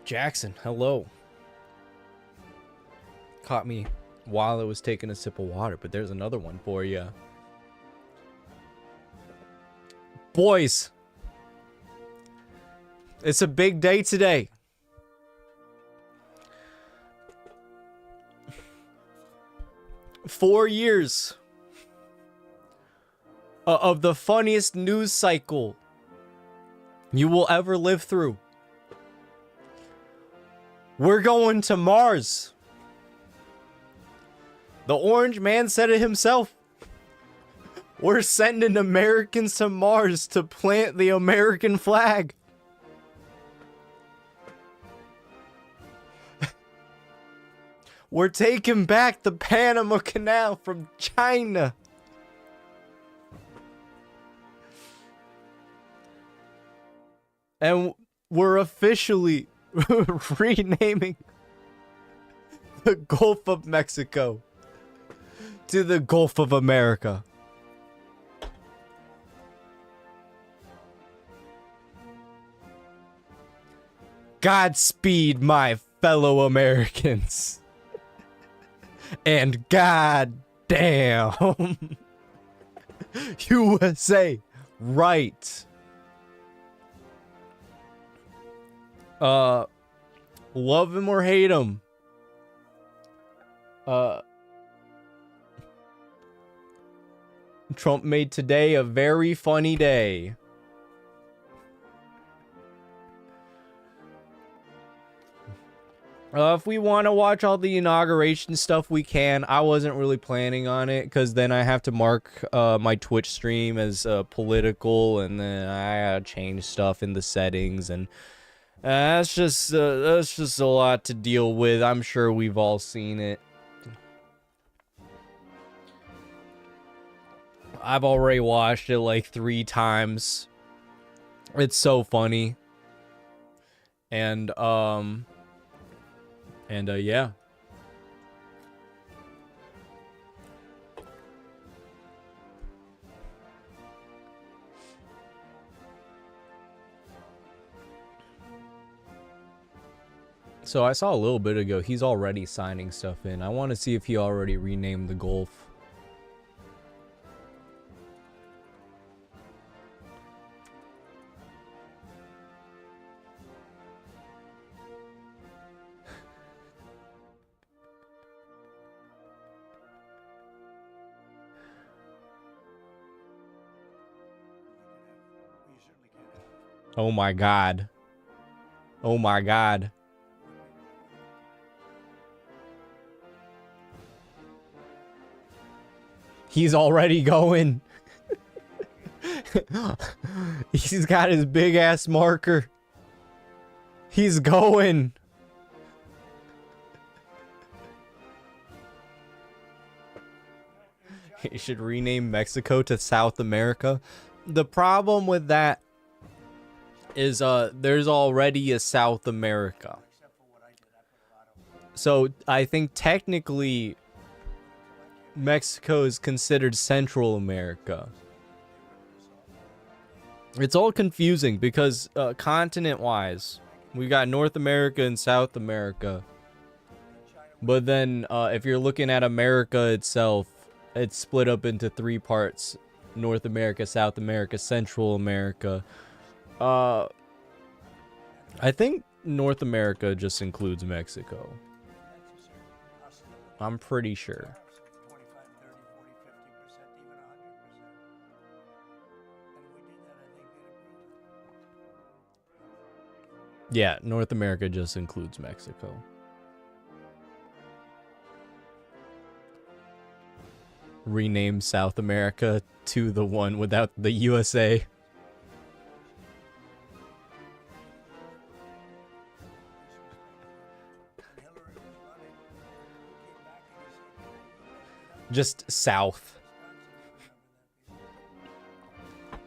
Jackson, hello. Caught me while I was taking a sip of water, but there's another one for you. Boys, it's a big day today. Four years of the funniest news cycle you will ever live through. We're going to Mars. The Orange Man said it himself. We're sending Americans to Mars to plant the American flag. We're taking back the Panama Canal from China. And we're officially renaming the Gulf of Mexico to the Gulf of America. Godspeed, my fellow Americans. And god damn. USA, right. Love him or hate him. Trump made today a very funny day. If we want to watch all the inauguration stuff, we can. I wasn't really planning on it because then I have to mark my Twitch stream as political, and then I gotta change stuff in the settings, and that's just a lot to deal with. I'm sure we've all seen it. I've already watched it like 3 times. It's so funny. And yeah. So I saw a little bit ago, he's already signing stuff in. I want to see if he already renamed the Gulf. Oh my god. Oh my god. He's already going. He's got his big ass marker. He's going. He should rename Mexico to South America. The problem with that is there's already a South America. So I think technically Mexico is considered Central America. It's all confusing because continent-wise, we got North America and South America. But then if you're looking at America itself, it's split up into 3 parts. North America, South America, Central America. I think North America just includes Mexico. I'm pretty sure. Yeah, North America just includes Mexico. Rename South America to the one without the USA. Just South.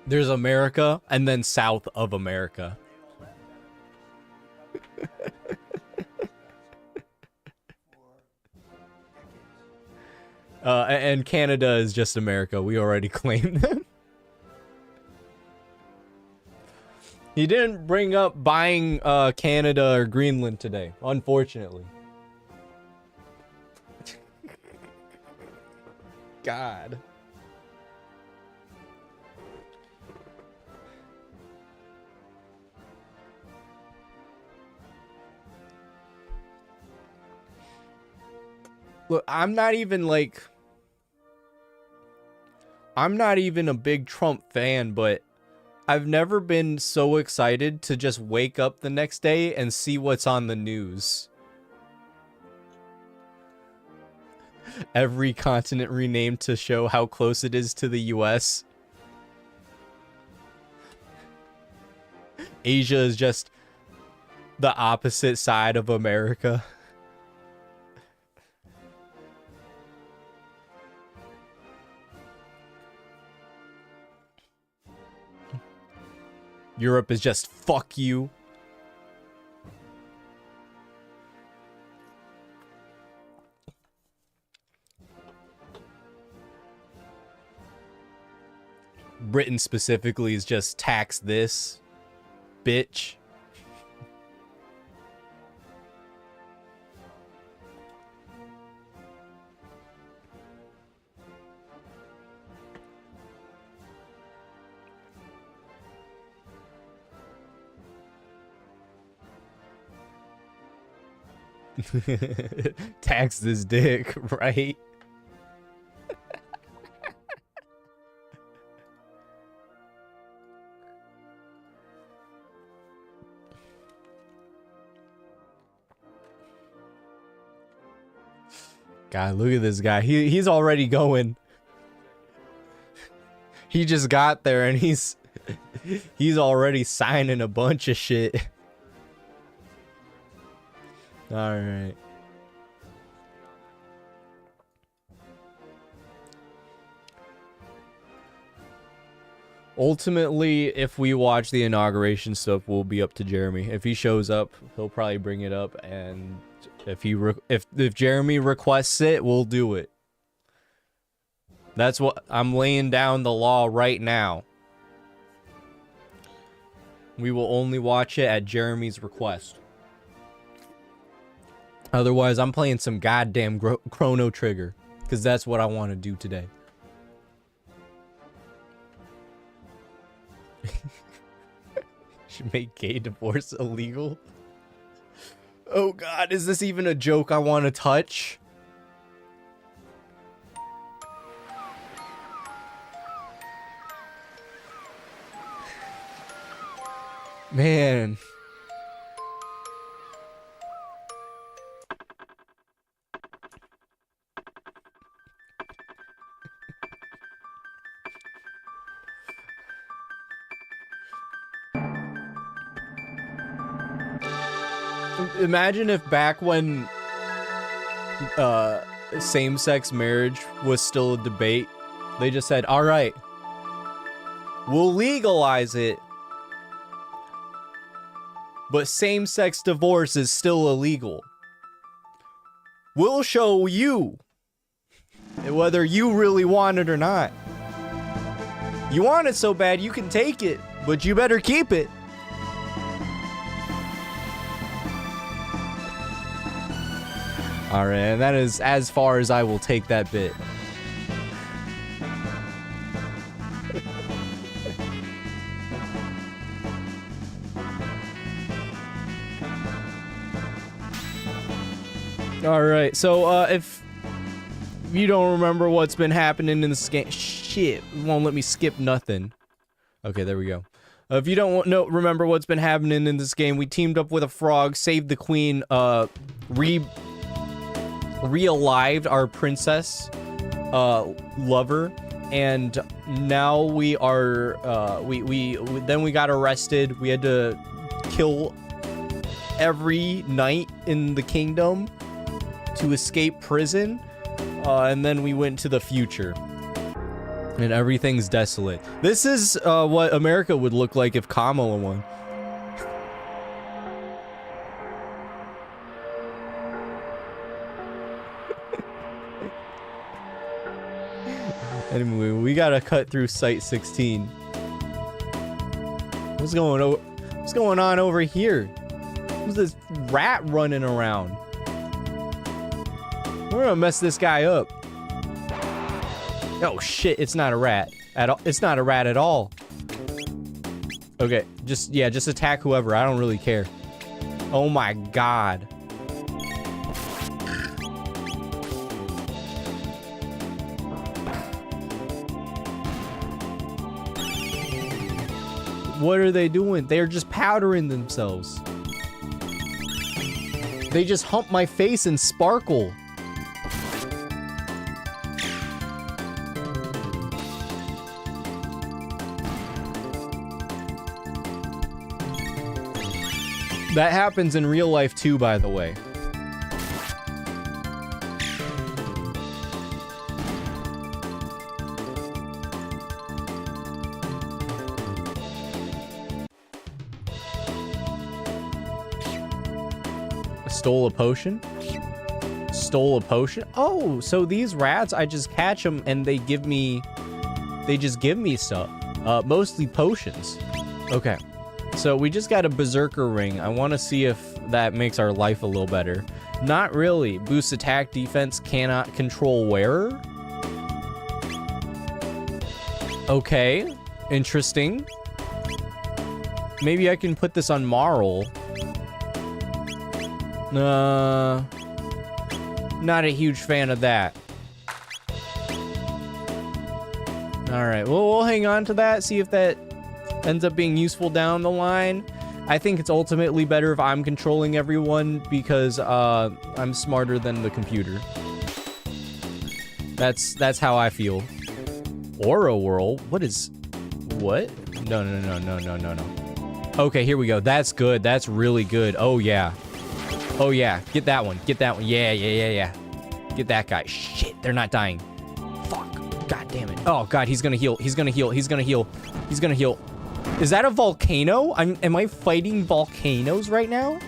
There's America and then South of America. And Canada is just America. We already claimed them. He didn't bring up buying Canada or Greenland today, unfortunately. God. Look, I'm not even a big Trump fan, but I've never been so excited to just wake up the next day and see what's on the news. Every continent renamed to show how close it is to the US. Asia is just the opposite side of America. Europe is just fuck you. Britain specifically is just tax this, bitch. Tax this dick, right? God, look at this guy. He's already going. He just got there and he's already signing a bunch of shit. All right. Ultimately, if we watch the inauguration stuff, we'll be up to Jeremy. If he shows up, he'll probably bring it up, and if Jeremy requests it, we'll do it. That's what I'm laying down the law right now. We will only watch it at Jeremy's request. Otherwise, I'm playing some goddamn Chrono Trigger, because that's what I want to do today. Should make gay divorce illegal. Oh God, is this even a joke I want to touch? Man. Imagine if back when same-sex marriage was still a debate, they just said, all right, we'll legalize it, but same-sex divorce is still illegal. We'll show you whether you really want it or not. You want it so bad you can take it, but you better keep it. All right, and that is as far as I will take that bit. All right, so if you don't remember what's been happening in this game, shit, it won't let me skip nothing. Okay, there we go. If you don't remember what's been happening in this game, we teamed up with a frog, saved the queen, re-alived our princess lover, and now we are then we got arrested. We had to kill every knight in the kingdom to escape prison, and then we went to the future and everything's desolate. This is what America would look like if Kamala won. Anyway, we gotta cut through Site 16. What's going on? What's going on over here? Who's this rat running around? We're gonna mess this guy up. Oh shit, it's not a rat at all. It's not a rat at all. Okay, just attack whoever. I don't really care. Oh my god. What are they doing? They're just powdering themselves. They just hump my face and sparkle. That happens in real life too, by the way. Stole a potion? Stole a potion? Oh, so these rats, I just catch them and they just give me stuff. Mostly potions. Okay. So we just got a berserker ring. I want to see if that makes our life a little better. Not really. Boosts attack, defense, cannot control wearer. Okay. Interesting. Maybe I can put this on Marl. Not a huge fan of that. Alright, well, we'll hang on to that, see if that ends up being useful down the line. I think it's ultimately better if I'm controlling everyone because I'm smarter than the computer. That's how I feel. Aura Whirl? What? No. Okay, here we go. That's good. That's really good. Oh, yeah. Oh, yeah. Get that one. Get that one. Yeah. Get that guy. Shit, they're not dying. Fuck. God damn it. Oh, God, he's gonna heal. He's gonna heal. Is that a volcano? Am I fighting volcanoes right now?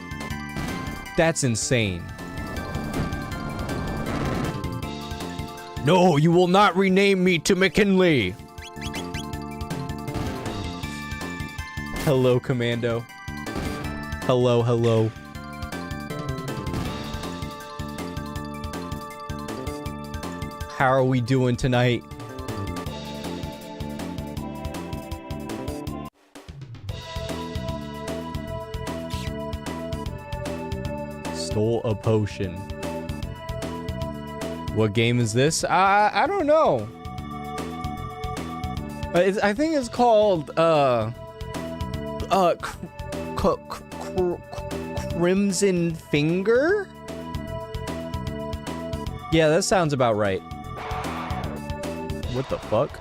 That's insane. No, you will not rename me to McKinley. Hello, Commando. Hello. How are we doing tonight? Stole a potion. What game is this? I don't know. I think it's called Crimson Finger? Yeah, that sounds about right. What the fuck?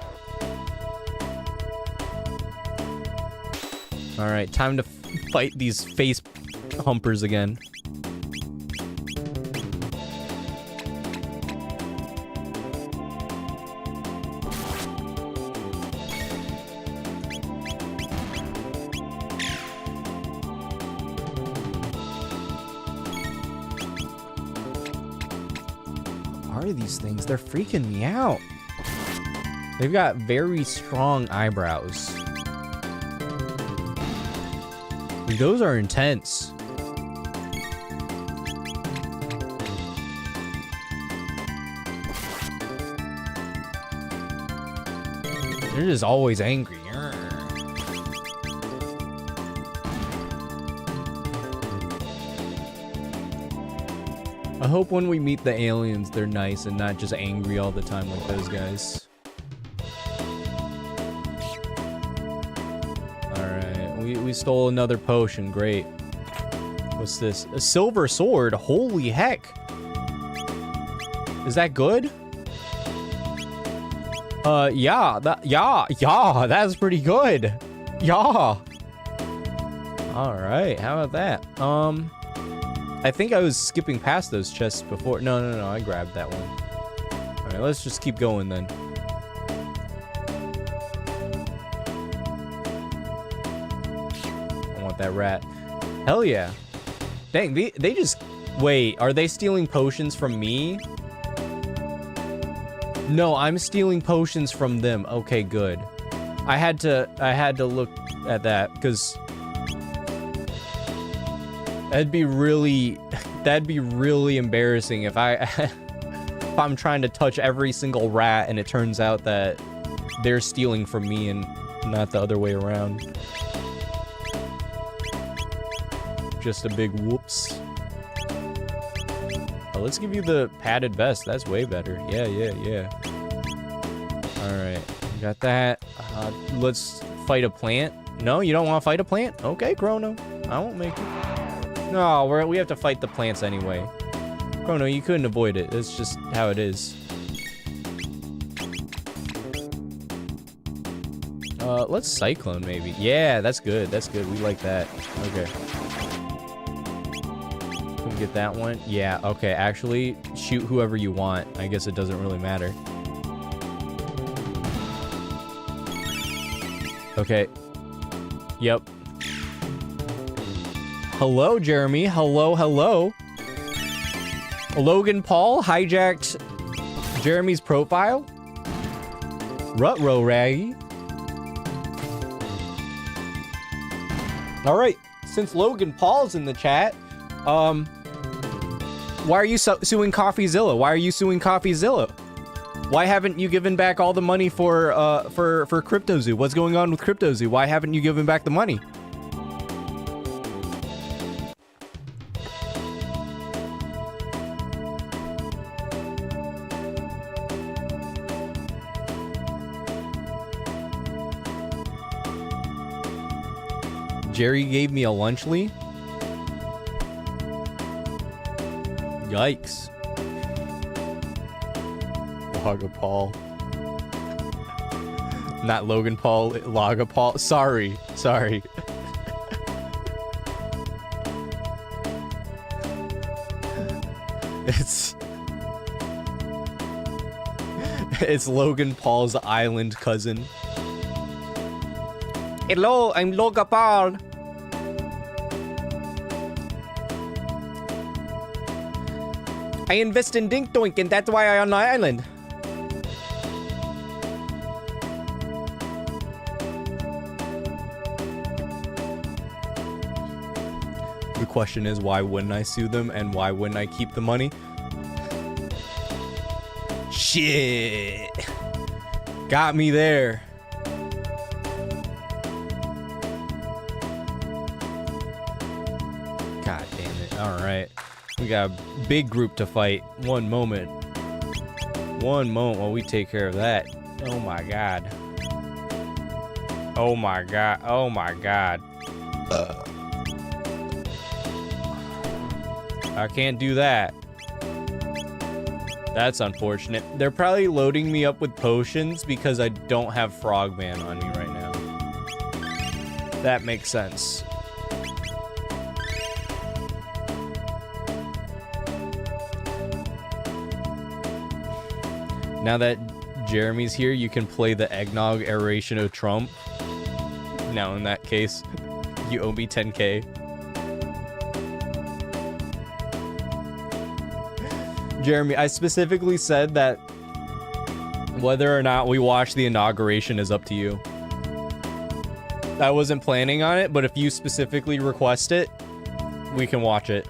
Alright, time to fight these face humpers again. What are these things? They're freaking me out. They've got very strong eyebrows. Those are intense. They're just always angry. I hope when we meet the aliens, they're nice and not just angry all the time like those guys. Alright, we stole another potion. Great. What's this? A silver sword? Holy heck. Is that good? Yeah, that's pretty good. Yeah. Alright, how about that? I think I was skipping past those chests before. No, I grabbed that one. Alright, let's just keep going then. I want that rat. Hell yeah. Dang, they just... Wait, are they stealing potions from me? No, I'm stealing potions from them. Okay, good. I had to look at that, because That'd be really embarrassing if if I'm trying to touch every single rat and it turns out that they're stealing from me and not the other way around. Just a big whoops. Oh, let's give you the padded vest. That's way better. Yeah. Alright, got that. Let's fight a plant. No, you don't want to fight a plant? Okay, Chrono. I won't make it. No, we have to fight the plants anyway. Chrono, you couldn't avoid it. It's just how it is. Let's Cyclone maybe. Yeah, that's good. That's good. We like that. Okay. Can we get that one? Yeah, okay. Actually, shoot whoever you want. I guess it doesn't really matter. Okay. Yep. Hello, Jeremy. Hello. Logan Paul hijacked Jeremy's profile. Rutro Raggy. All right. Since Logan Paul's in the chat, why are you suing CoffeeZilla? Why are you suing CoffeeZilla? Why haven't you given back all the money for CryptoZoo? What's going on with CryptoZoo? Why haven't you given back the money? Jerry gave me a lunchly. Yikes. Logan Paul. Not Logan Paul, Logan Paul. Sorry. It's Logan Paul's island cousin. Hello, I'm Logan Paul. I invest in Dink Doink and that's why I'm on the island. The question is, why wouldn't I sue them and why wouldn't I keep the money? Shit. Got me there. God damn it. All right. We got a big group to fight. One moment while we take care of that. Oh my god. Oh my god. I can't do that. That's unfortunate. They're probably loading me up with potions because I don't have Frogman on me right now. That makes sense. Now that Jeremy's here, you can play the eggnog aeration of Trump. Now, in that case, you owe me 10K. Jeremy, I specifically said that whether or not we watch the inauguration is up to you. I wasn't planning on it, but if you specifically request it, we can watch it.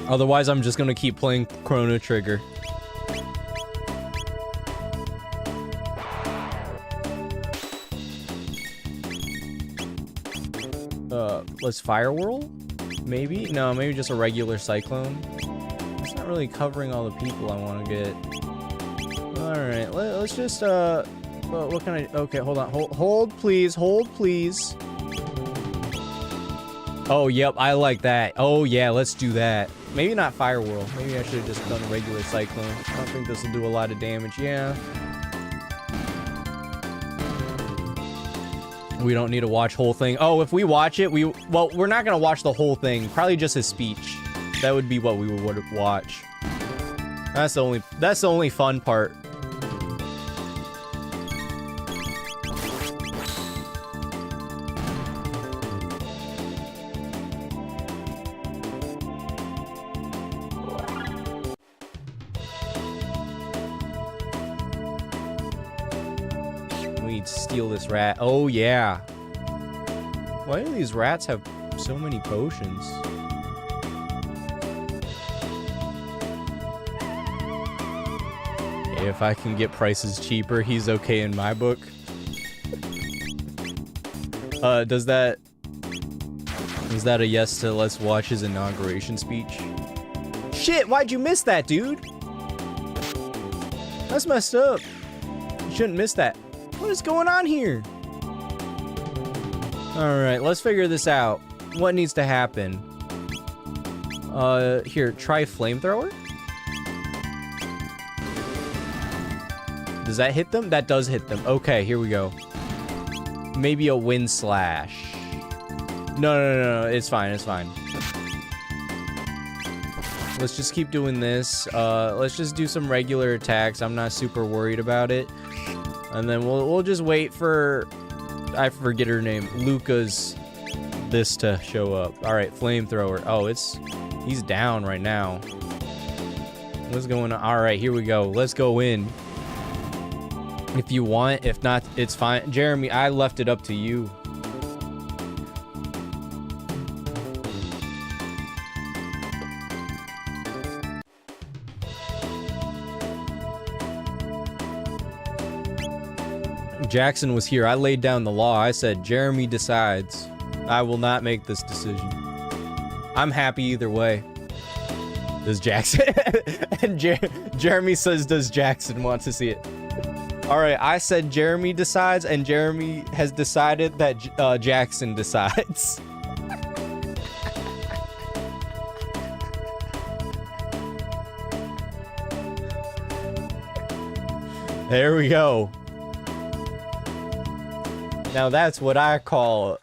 Otherwise, I'm just gonna keep playing Chrono Trigger. Let's Fire Whirl? Maybe? No, maybe just a regular Cyclone. It's not really covering all the people I want to get. Alright, let's just, what can I... Okay, hold on. Hold, please. Hold, please. Oh, yep, I like that. Oh, yeah, let's do that. Maybe not Fire Whirl. Maybe I should have just done a regular Cyclone. I don't think this will do a lot of damage. Yeah. We don't need to watch whole thing. Oh, if we watch it, well, we're not gonna watch the whole thing. Probably just his speech. That would be what we would watch. That's the only fun part. Steal this rat. Oh yeah. Why do these rats have So many potions. If I can get prices cheaper, he's okay in my book. Is that a yes to let's watch his inauguration speech? Shit, why'd you miss that, dude? That's messed up. You shouldn't miss that. What is going on here? Alright, let's figure this out. What needs to happen? Here, try flamethrower? Does that hit them? That does hit them. Okay, here we go. Maybe a wind slash. No, it's fine, it's fine. Let's just keep doing this. Let's just do some regular attacks. I'm not super worried about it. And then we'll just wait for, I forget her name, Luca's this to show up. All right, flamethrower. Oh, he's down right now. What's going on? All right, here we go. Let's go in. If you want, if not, it's fine. Jeremy, I left it up to you. Jackson was here. I laid down the law. I said, Jeremy decides. I will not make this decision. I'm happy either way. Does Jackson? And Jeremy says, does Jackson want to see it? All right, I said Jeremy decides, and Jeremy has decided that Jackson decides. There we go. Now that's what I call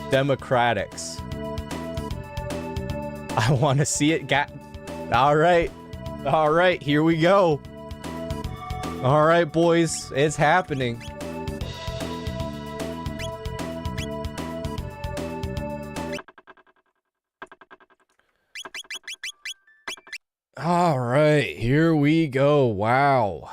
democratics. I want to see it. All right, here we go. All right, boys, it's happening. All right, here we go. Wow.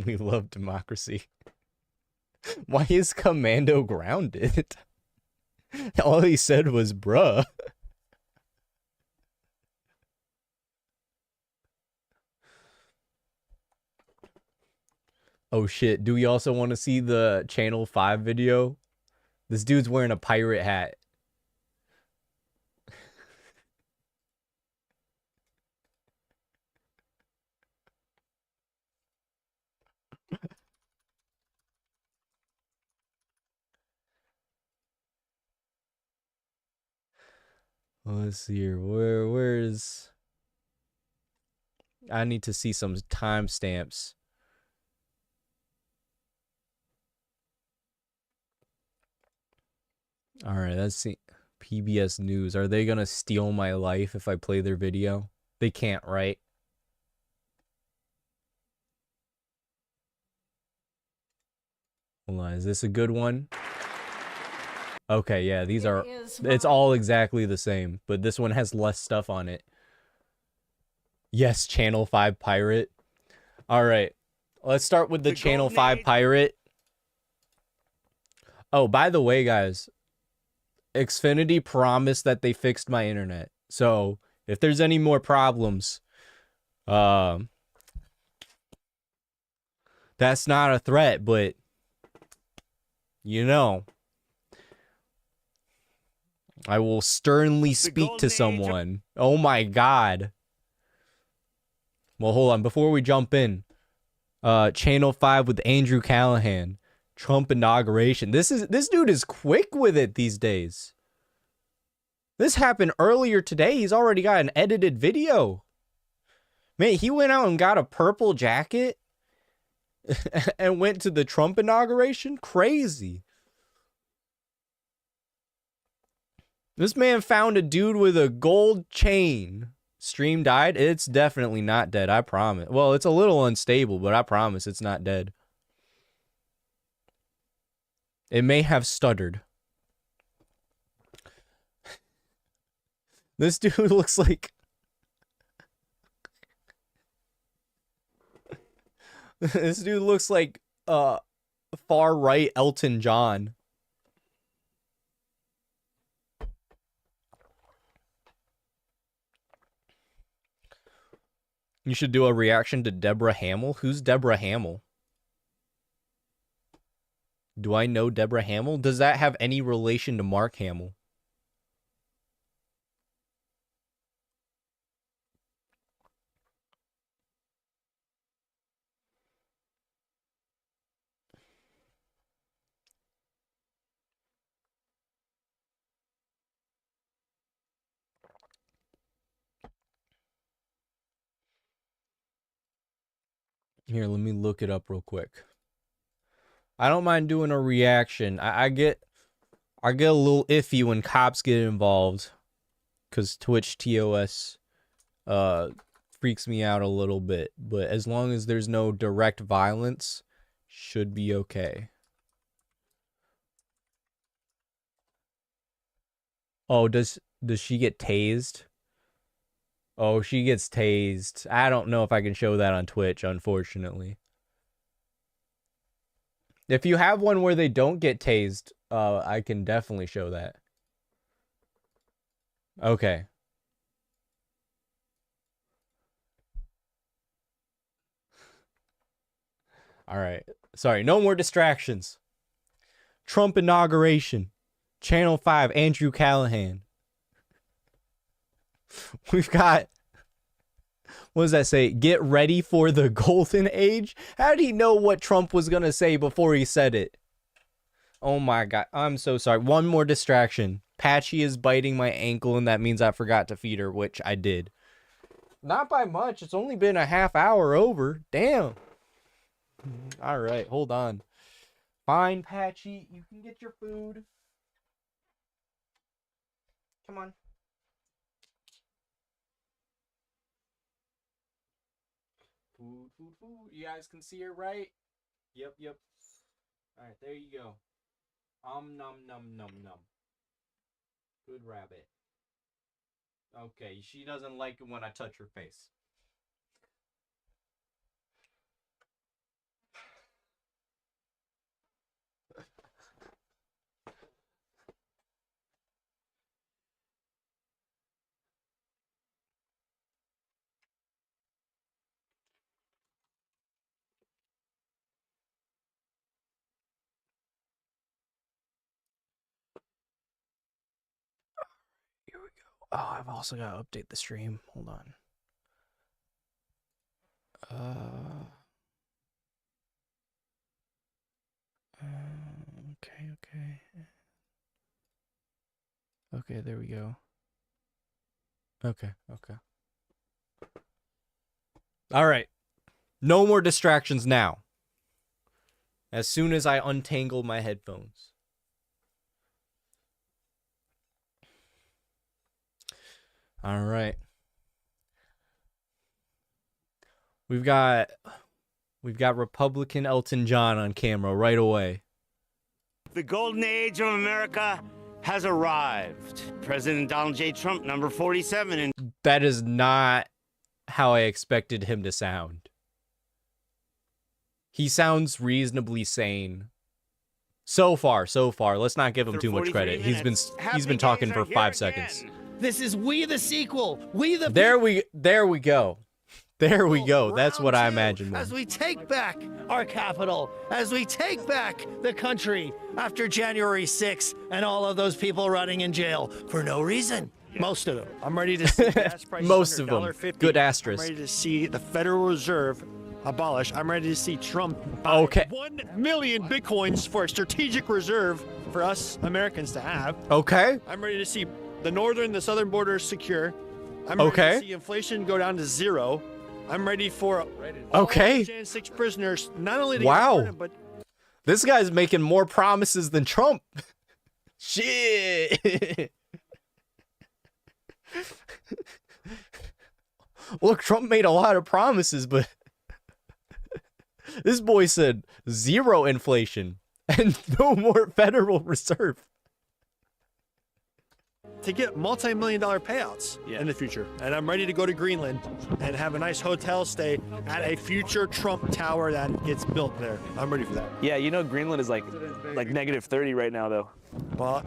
We love democracy. Why is Commando grounded? All he said was, bruh. Oh shit, do we also want to see the Channel 5 video? This dude's wearing a pirate hat. Let's see here. Where's... I need to see some timestamps. All right, let's see. PBS News. Are they gonna steal my life if I play their video? They can't, right? Hold on, is this a good one? Okay, yeah, these are... It's all exactly the same, but this one has less stuff on it. Yes, Channel 5 pirate. All right, let's start with the Channel 5 pirate. Oh, by the way, guys, Xfinity promised that they fixed my internet. So, if there's any more problems, that's not a threat, but, you know... I will sternly speak to someone. Oh my god. Well, hold on. Before we jump in, Channel 5 with Andrew Callahan. Trump inauguration. This dude is quick with it these days. This happened earlier today. He's already got an edited video. Man, he went out and got a purple jacket and went to the Trump inauguration. Crazy. This man found a dude with a gold chain. Stream died? It's definitely not dead, I promise. Well, it's a little unstable, but I promise it's not dead. It may have stuttered. This dude looks like... This dude looks like far-right Elton John. You should do a reaction to Deborah Hamill. Who's Deborah Hamill? Do I know Deborah Hamill? Does that have any relation to Mark Hamill? Here, let me look it up real quick. I don't mind doing a reaction. I get a little iffy when cops get involved, because Twitch TOS freaks me out a little bit. But as long as there's no direct violence, should be okay. Oh, does she get tased? Oh, she gets tased. I don't know if I can show that on Twitch, unfortunately. If you have one where they don't get tased, I can definitely show that. Okay. All right. Sorry, no more distractions. Trump inauguration. Channel 5, Andrew Callahan. We've got, what does that say? Get ready for the golden age? How did he know what Trump was going to say before he said it? Oh my God. I'm so sorry. One more distraction. Patchy is biting my ankle, and that means I forgot to feed her, which I did. Not by much. It's only been a half hour over. Damn. All right. Hold on. Fine, Patchy. You can get your food. Come on. Food, food, food. You guys can see her, right? Yep, yep. All right, there you go. Nom, nom, nom, nom. Good rabbit. Okay, she doesn't like it when I touch her face. Here we go. Oh, I've also got to update the stream. Hold on. Okay, okay. Okay, there we go. Okay, okay. All right. No more distractions now. As soon as I untangle my headphones. All right. We've got Republican Elton John on camera right away. The golden age of America has arrived. President Donald J. Trump, number 47. And that is not how I expected him to sound. He sounds reasonably sane. So far. Let's not give him too much credit. He's been talking for 5 seconds. This is We the Sequel. We the There we go. There we go. That's what I imagined. As we take back our capital, as we take back the country after January 6th and all of those people running in jail for no reason. Most of them. I'm ready to see gas prices Most of under them. $1.50. Good asterisk. I'm ready to see the Federal Reserve abolished. I'm ready to see Trump buy Okay. 1 million Bitcoins for a strategic reserve for us Americans to have. Okay. I'm ready to see the southern borders secure. I'm ready to see inflation go down to 0. I'm ready for all Jan 6 prisoners, not only to get pardoned, but this guy's making more promises than Trump. Shit. Look, Trump made a lot of promises, but this boy said 0 inflation. and no more Federal Reserve. To get multi-million-dollar payouts in the future. And I'm ready to go to Greenland and have a nice hotel stay at a future Trump tower that gets built there. I'm ready for that. Yeah, you know Greenland is like -30 right now, though. Well,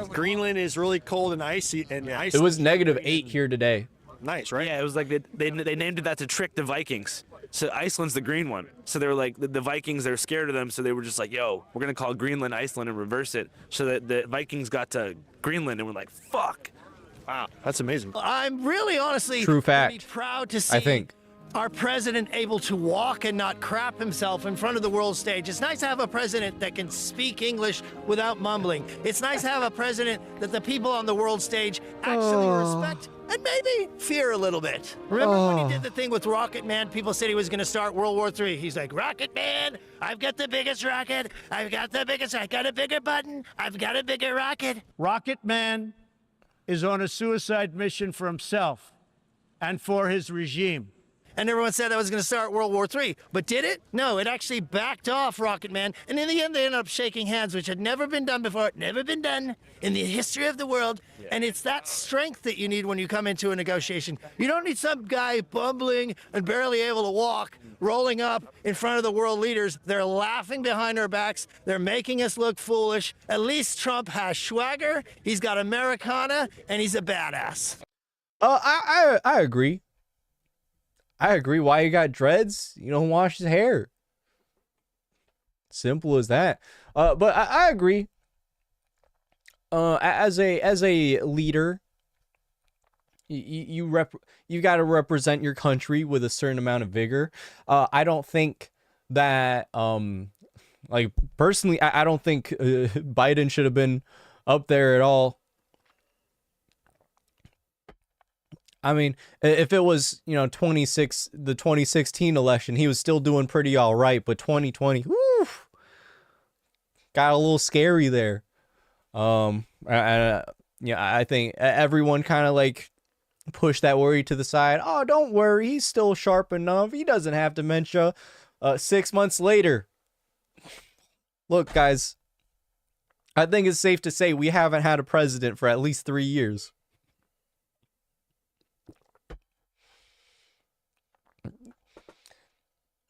Greenland is really cold and icy. And icy. It was -8 here today. Nice, right? Yeah, it was like they named it that to trick the Vikings. So Iceland's the green one. So they were like, the Vikings, they're scared of them, so they were just like, yo, we're going to call Greenland Iceland and reverse it. So that the Vikings got to Greenland and were like, fuck. Wow, that's amazing. I'm really honestly True fact. Be proud to see I think. our president able to walk and not crap himself in front of the world stage. It's nice to have a president that can speak English without mumbling. It's nice to have a president that the people on the world stage actually respect and maybe fear a little bit. Remember when he did the thing with Rocket Man? People said he was going to start World War III. He's like, Rocket Man, I've got the biggest rocket. I got a bigger button. I've got a bigger rocket. Rocket Man is on a suicide mission for himself and for his regime. And everyone said that was going to start World War III. But did it? No, it actually backed off Rocket Man. And in the end, they ended up shaking hands, which had never been done before. Never been done in the history of the world. Yeah. And it's that strength that you need when you come into a negotiation. You don't need some guy bumbling and barely able to walk, rolling up in front of the world leaders. They're laughing behind our backs. They're making us look foolish. At least Trump has swagger. He's got Americana, and he's a badass. I agree. I agree. Why you got dreads? You don't wash his hair. Simple as that. But I agree. As a leader, you got to represent your country with a certain amount of vigor. I don't think that like personally, I don't think Biden should have been up there at all. I mean, if it was, the 2016 election, he was still doing pretty all right. But 2020, whoo, got a little scary there. I think everyone kind of like pushed that worry to the side. Oh, don't worry, he's still sharp enough. He doesn't have dementia. 6 months later, look, guys, I think it's safe to say we haven't had a president for at least 3 years.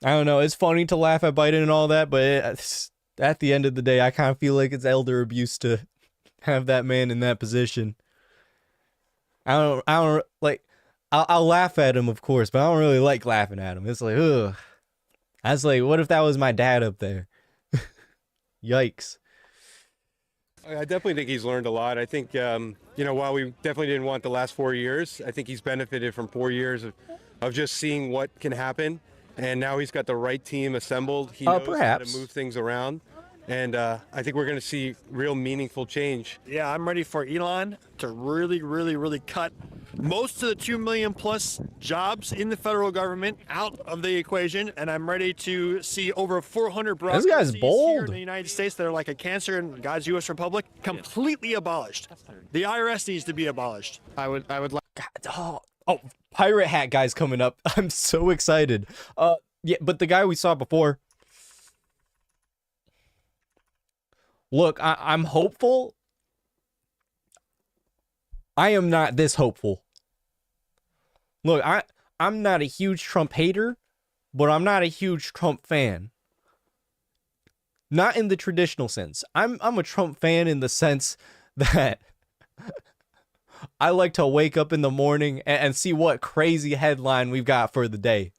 I don't know. It's funny to laugh at Biden and all that, but at the end of the day, I kind of feel like it's elder abuse to have that man in that position. I don't like. I'll laugh at him, of course, but I don't really like laughing at him. It's like, ugh. I was like, what if that was my dad up there? Yikes. I definitely think he's learned a lot. I think, while we definitely didn't want the last 4 years, I think he's benefited from 4 years of just seeing what can happen. And now he's got the right team assembled. He knows how to move things around. And I think we're going to see real meaningful change. Yeah, I'm ready for Elon to really, really, really cut most of the 2 million plus jobs in the federal government out of the equation. And I'm ready to see over 400 this guy's bold here in the United States that are like a cancer in God's U.S. Republic, completely abolished. The IRS needs to be abolished. I would like. Oh, pirate hat guy's coming up. I'm so excited. Yeah, but the guy we saw before. Look, I'm hopeful. I am not this hopeful. Look, I'm not a huge Trump hater, but I'm not a huge Trump fan. Not in the traditional sense. I'm a Trump fan in the sense that I like to wake up in the morning and see what crazy headline we've got for the day.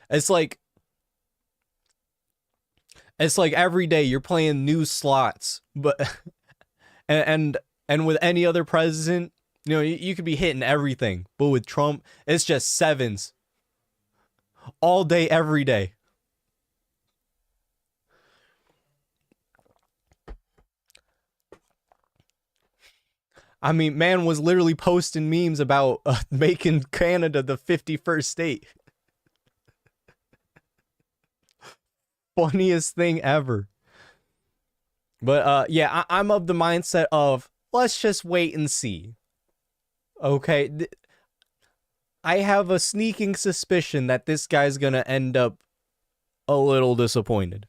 It's like every day you're playing new slots, but and with any other president, you could be hitting everything, but with Trump, it's just sevens all day, every day. I mean, man was literally posting memes about making Canada the 51st state. Funniest thing ever. But yeah, I'm of the mindset of let's just wait and see. Okay, I have a sneaking suspicion that this guy's gonna end up a little disappointed.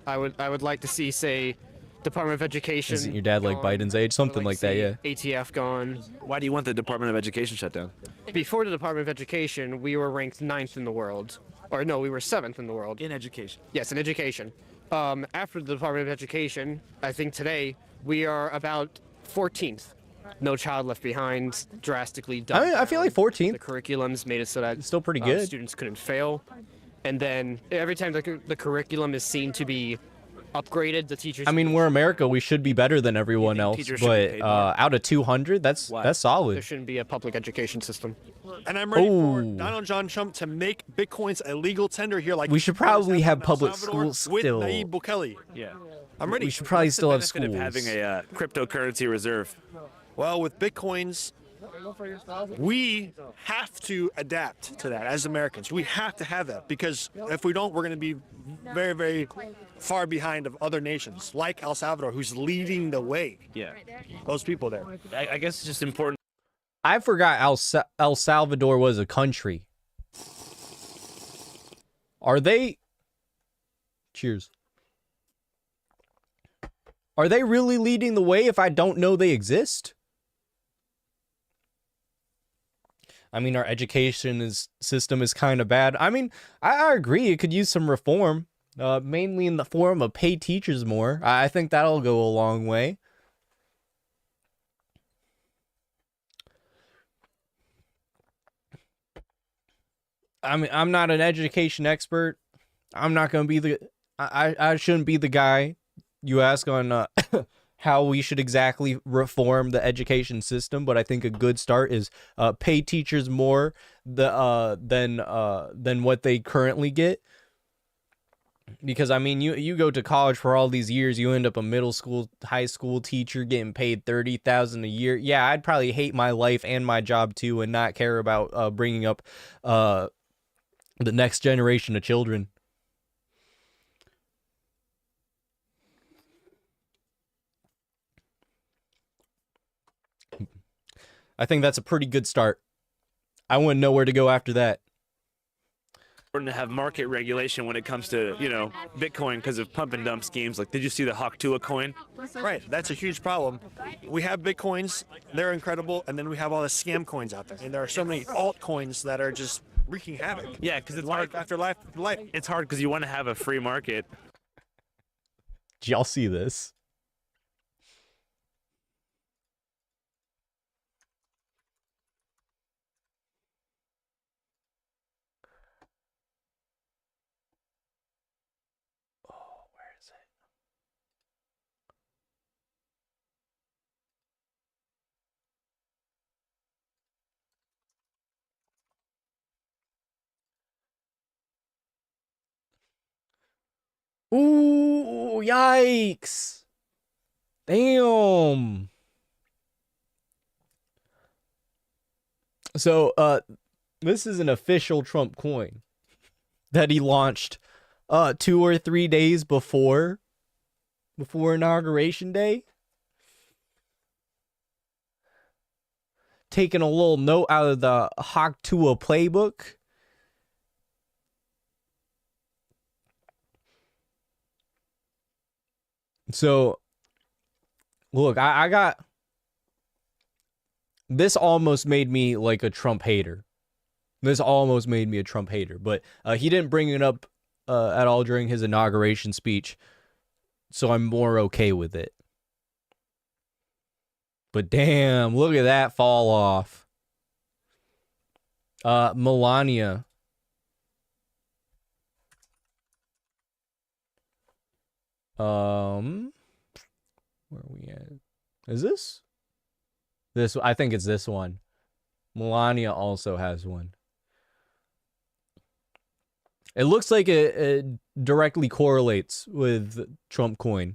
I would like to see, say, Department of Education. Isn't your dad like gone. Biden's age? Something like that, yeah. ATF gone. Why do you want the Department of Education shut down? Before the Department of Education, we were ranked 9th in the world. Or no, we were 7th in the world. In education. Yes, in education. After the Department of Education, I think today, we are about 14th. No Child Left Behind, drastically dumbed I feel like down. 14th. The curriculums made it so that It's still pretty good. Students couldn't fail. And then every time the curriculum is seen to be upgraded, the teachers... I mean, we're America. We should be better than everyone else. teachers should be But paid more? out of 200, that's there solid. shouldn't be a public education system. And I'm ready for Ooh. Donald John Trump to make Bitcoins a legal tender here. Like We should what is probably happening have in El public Salvador schools with still. Nayib Bukele. Yeah. I'm ready. We should probably still have Benefit schools. of having a cryptocurrency reserve. Well, with Bitcoins, we have to adapt to that as Americans. We have to have that because if we don't, we're going to be very, very far behind of other nations like El Salvador, who's leading the way. Yeah. Those people there. I guess it's just important. I forgot El Salvador was a country. Are they... Cheers. Are they really leading the way if I don't know they exist? I mean, our education system is kind of bad. I mean, I agree. It could use some reform, mainly in the form of pay teachers more. I think that'll go a long way. I mean, I'm not an education expert. I'm not going to be the... I shouldn't be the guy you ask on how we should exactly reform the education system, but I think a good start is pay teachers more than what they currently get. Because I mean, you go to college for all these years, you end up a middle school, high school teacher getting paid $30,000 a year. Yeah, I'd probably hate my life and my job too, and not care about bringing up the next generation of children. I think that's a pretty good start. I wouldn't know where to go after that. Important to have market regulation when it comes to, Bitcoin because of pump and dump schemes. Like, did you see the Haktua coin? Right, that's a huge problem. We have Bitcoins, they're incredible, and then we have all the scam coins out there. And there are so many altcoins that are just wreaking havoc. Yeah, because it's Life hard. after life after life. It's hard because you want to have a free market. Did y'all see this? Ooh, yikes. Damn. So, this is an official Trump coin that he launched 2 or 3 days before Inauguration Day. Taking a little note out of the Haktua playbook. So, look, I got... This almost made me like a Trump hater. This almost made me a Trump hater. But he didn't bring it up at all during his inauguration speech. So I'm more okay with it. But damn, look at that fall off. Melania. Where are we at? Is this? I think it's this one. Melania also has one. It looks like it directly correlates with Trump coin.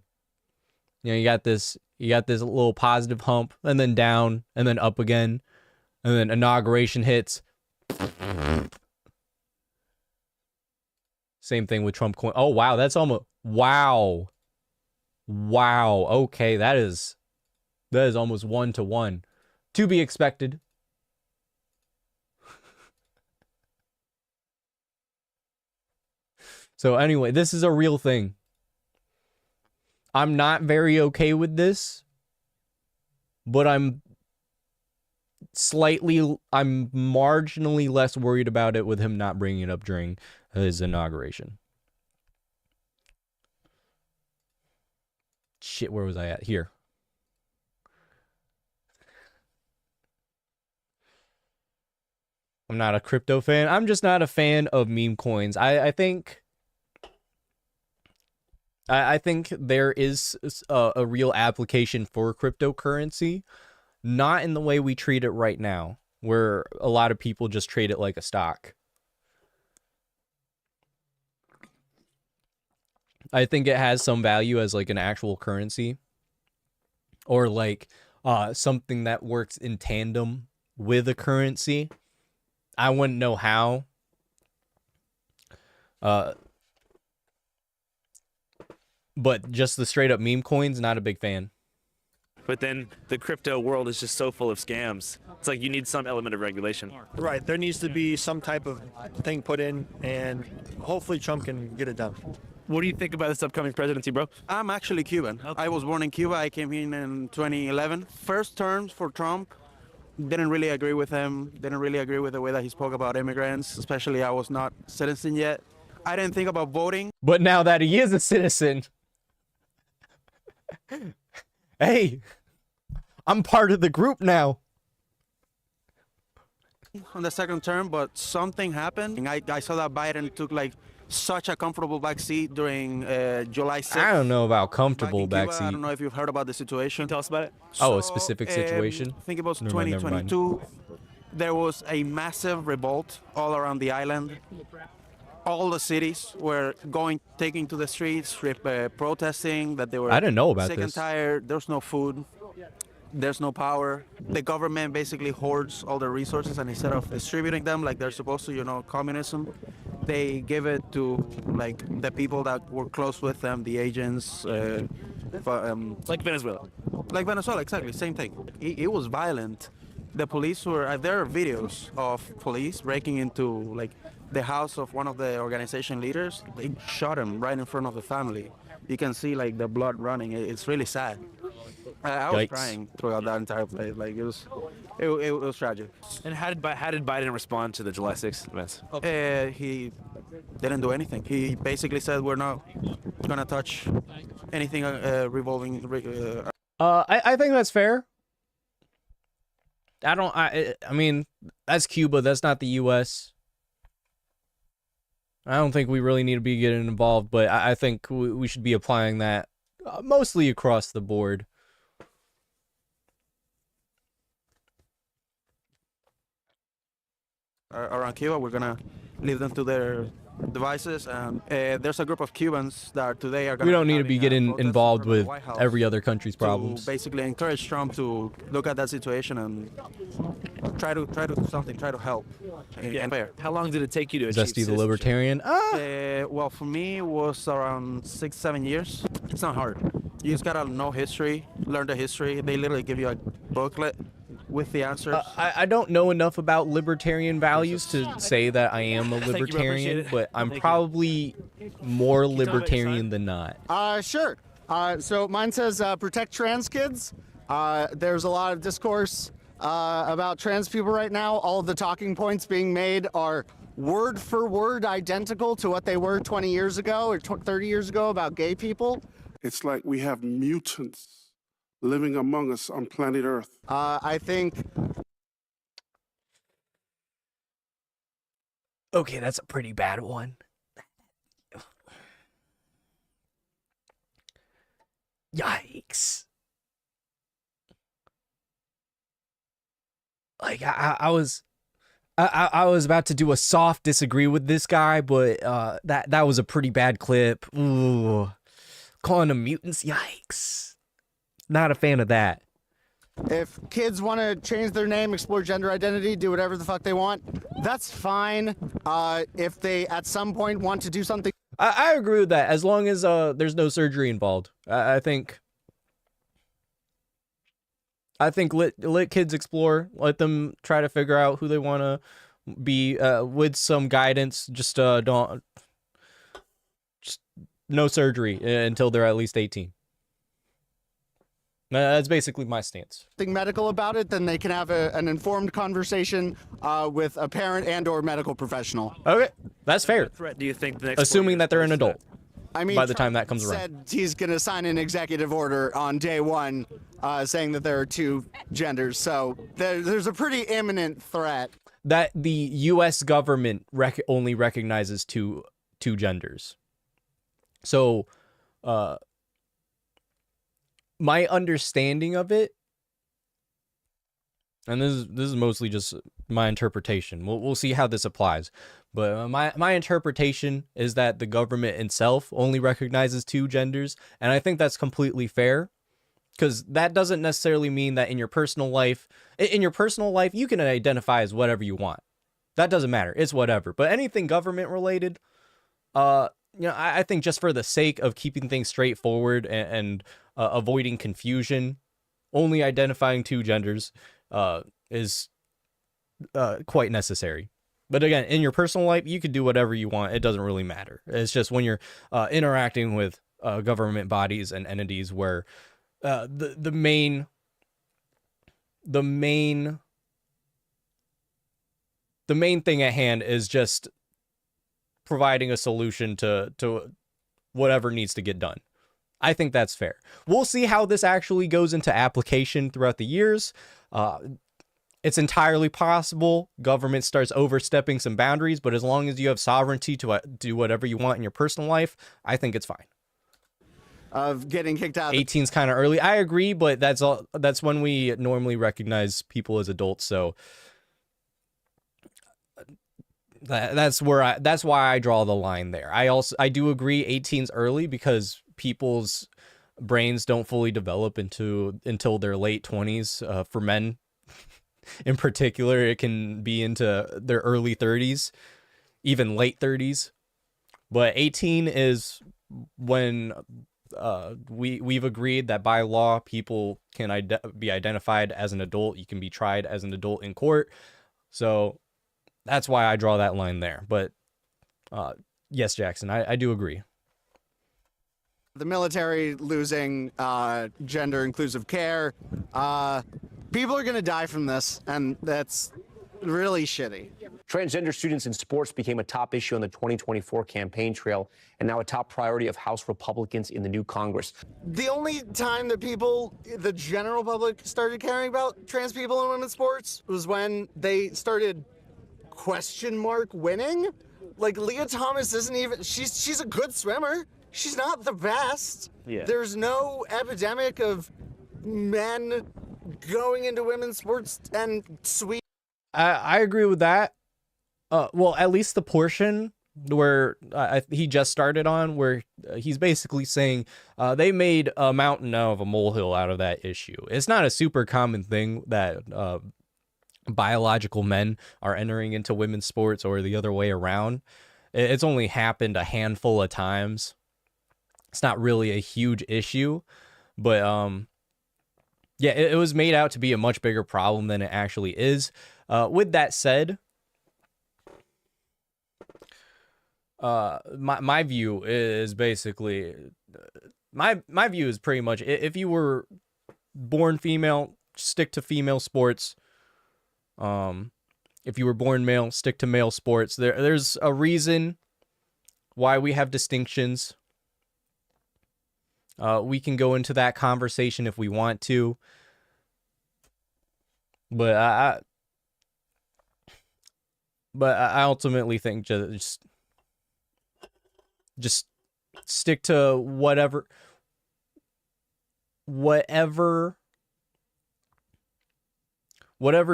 You got this little positive hump, and then down, and then up again, and then inauguration hits. Same thing with Trump coin. Oh wow, that's almost wow. Okay, that is almost 1-to-1. To be expected. So anyway, this is a real thing. I'm not very okay with this, but I'm marginally less worried about it with him not bringing it up during his inauguration. Shit, where was I at? Here. I'm not a crypto fan. I'm just not a fan of meme coins. I think there is a real application for cryptocurrency, not in the way we treat it right now, where a lot of people just trade it like a stock. I think it has some value as like an actual currency, or like something that works in tandem with a currency. I wouldn't know how. But just the straight up meme coins, not a big fan. But then the crypto world is just so full of scams. It's like you need some element of regulation. Right. There needs to be some type of thing put in, and hopefully Trump can get it done. What do you think about this upcoming presidency, bro? I'm actually Cuban. Okay. I was born in Cuba. I came in 2011. First terms for Trump, didn't really agree with him. Didn't really agree with the way that he spoke about immigrants, especially I was not citizen yet. I didn't think about voting. But now that he is a citizen, hey, I'm part of the group now. On the second term, but something happened. And I saw that Biden took like such a comfortable backseat during July 6th. I don't know about comfortable backseat. I don't know if you've heard about the situation. Tell us about it. Oh, a specific situation? I think it was Never mind, 2022. There was a massive revolt all around the island. All the cities were taking to the streets, protesting that they were I didn't know about sick and this. tired. There's no food. There's no power. The government basically hoards all the resources, and instead of distributing them like they're supposed to, communism, they give it to like the people that were close with them, the agents. Like Venezuela. Like Venezuela, exactly, same thing. It was violent. The police were, there are videos of police breaking into like the house of one of the organization leaders. They shot him right in front of the family. You can see like the blood running. It's really sad. I was Yikes. crying throughout that entire place. Like it was tragic. And how did Biden respond to the July 6th events? He didn't do anything. He basically said we're not gonna touch anything revolving. I think that's fair. I mean, that's Cuba. That's not the U.S. I don't think we really need to be getting involved, but I think we should be applying that mostly across the board. Around Cuba, we're gonna leave them to their devices, and there's a group of Cubans that today are gonna. We don't need to be having a getting protest involved in front of with the White House every other country's to problems. basically encourage Trump to look at that situation and try to do something, try to help. And fair. How long did it take you to achieve Zesty the citizenship? Libertarian. Well, for me, it was around 6-7 years. It's not hard. You just gotta know history, learn the history. They literally give you a booklet with the answers. I don't know enough about libertarian values to say that I am a Thank you, bro. Appreciate libertarian, it. but I'm Thank you. probably more about your libertarian sign? than not. Sure. So mine says protect trans kids. There's a lot of discourse about trans people right now. All of the talking points being made are word for word identical to what they were 20 years ago or 30 years ago about gay people. It's like we have mutants living among us on planet Earth. I think Okay, that's a pretty bad one. Yikes. Like I was about to do a soft disagree with this guy, but that was a pretty bad clip. Ooh. Calling them mutants, yikes. Not a fan of that. if kids want to change their name, explore gender identity, do whatever the fuck they want, that's fine. If they at some point want to do something. I agree with that, as long as there's no surgery involved. I think let kids explore, let them try to figure out who they want to be with some guidance. Just don't no surgery until they're at least 18. That's basically my stance. Something medical about it, then they can have an informed conversation with a parent and or medical professional. Okay, that's fair. What threat do you think the next 4 Assuming years that they're an poses to adult. I mean, By the time Trump that comes around. said he's going to sign an executive order on day one saying that there are two genders. So there's a pretty imminent threat. That the U.S. government only recognizes two genders. So, my understanding of it, and this is mostly just my interpretation. We'll see how this applies. But my interpretation is that the government itself only recognizes two genders, and I think that's completely fair, because that doesn't necessarily mean that in your personal life, you can identify as whatever you want. That doesn't matter. It's whatever. But anything government related, I think just for the sake of keeping things straightforward and avoiding confusion, only identifying two genders is quite necessary. But again, in your personal life, you can do whatever you want. It doesn't really matter. It's just when you're interacting with government bodies and entities where the main thing at hand is just providing a solution to whatever needs to get done. I think that's fair. We'll see how this actually goes into application throughout the years. It's entirely possible government starts overstepping some boundaries, but as long as you have sovereignty to do whatever you want in your personal life, I think it's fine. Of getting kicked out. 18's kind of early. I agree, but that's when we normally recognize people as adults. So that's why I draw the line there. I do agree 18's early because people's brains don't fully develop until their late 20s. For men in particular, it can be into their early 30s, even late 30s. But 18 is when we've agreed that by law people can be identified as an adult. You can be tried as an adult in court. So that's why I draw that line there. But yes, Jackson, I do agree. The military losing gender inclusive care. People are going to die from this, and that's really shitty. Transgender students in sports became a top issue on the 2024 campaign trail and now a top priority of House Republicans in the new Congress. The only time that the general public started caring about trans people in women's sports was when they started question mark winning. Like Leah Thomas isn't even, she's a good swimmer. She's not the best. Yeah. There's no epidemic of men going into women's sports and sweet. I agree with that. Well, at least the portion where he just started on, where he's basically saying they made a mountain out of a molehill out of that issue. It's not a super common thing that biological men are entering into women's sports or the other way around. It's only happened a handful of times. It's not really a huge issue, but yeah, it was made out to be a much bigger problem than it actually is. With that said, my view is basically my view is pretty much, if you were born female, stick to female sports. If you were born male, stick to male sports. There's a reason why we have distinctions. We can go into that conversation if we want to, but I ultimately think just stick to whatever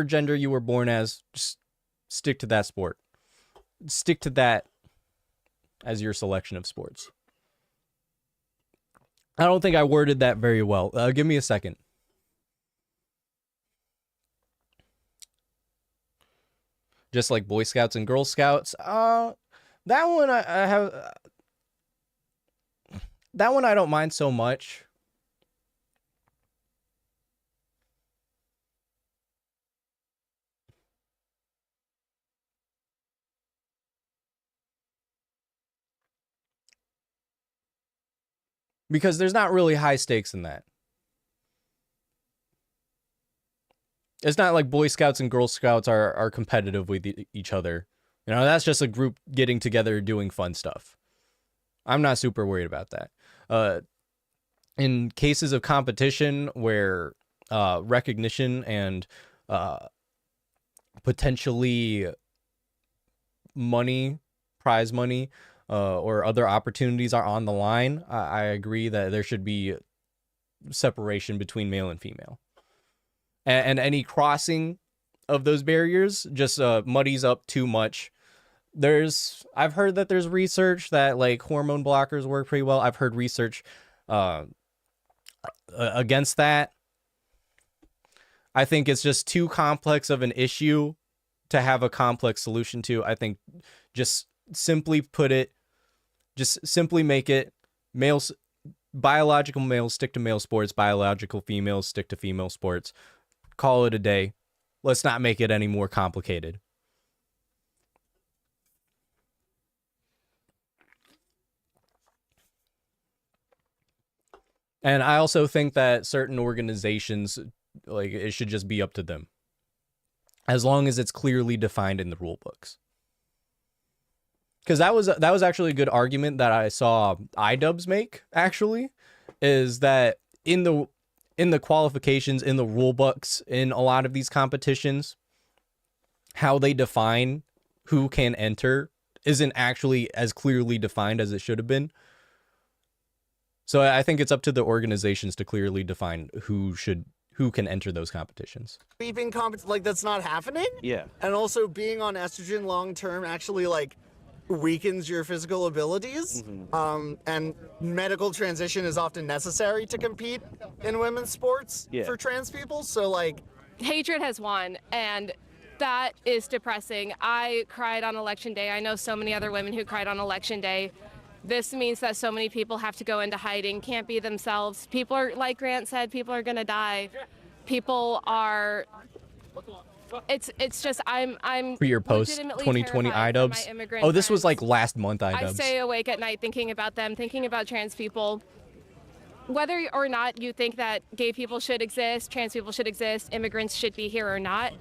gender you were born as. Just stick to that sport. Stick to that as your selection of sports. I don't think I worded that very well. Give me a second. Just like Boy Scouts and Girl Scouts. That one I have. That one I don't mind so much. Because there's not really high stakes in that. It's not like Boy Scouts and Girl Scouts are competitive with each other. You know, that's just a group getting together doing fun stuff. I'm not super worried about that. In cases of competition where recognition and potentially money, prize money, or other opportunities are on the line, I agree that there should be separation between male and female. And any crossing of those barriers just muddies up too much. I've heard that there's research that like hormone blockers work pretty well. I've heard research against that. I think it's just too complex of an issue to have a complex solution to. I think just simply make it males, biological males stick to male sports, biological females stick to female sports. Call it a day. Let's not make it any more complicated. And I also think that certain organizations, like, it should just be up to them, as long as it's clearly defined in the rule books. Because that was actually a good argument that I saw iDubbbz make, actually, is that in the qualifications, in the rule books, in a lot of these competitions, how they define who can enter isn't actually as clearly defined as it should have been. So I think it's up to the organizations to clearly define who can enter those competitions. Beeping like that's not happening? Yeah. And also being on estrogen long term actually like weakens your physical abilities. And medical transition is often necessary to compete in women's sports for trans people. So like hatred has won, and that is depressing. I cried on election day. I know so many other women who cried on election day. This means that so many people have to go into hiding, can't be themselves. People are, like Grant said, people are gonna die. People are, it's just, I'm For your post 2020 iDubbbz. Oh, this was like last month iDubbbz. I stay awake at night thinking about them, thinking about trans people. Whether or not you think that gay people should exist, trans people should exist, immigrants should be here or not,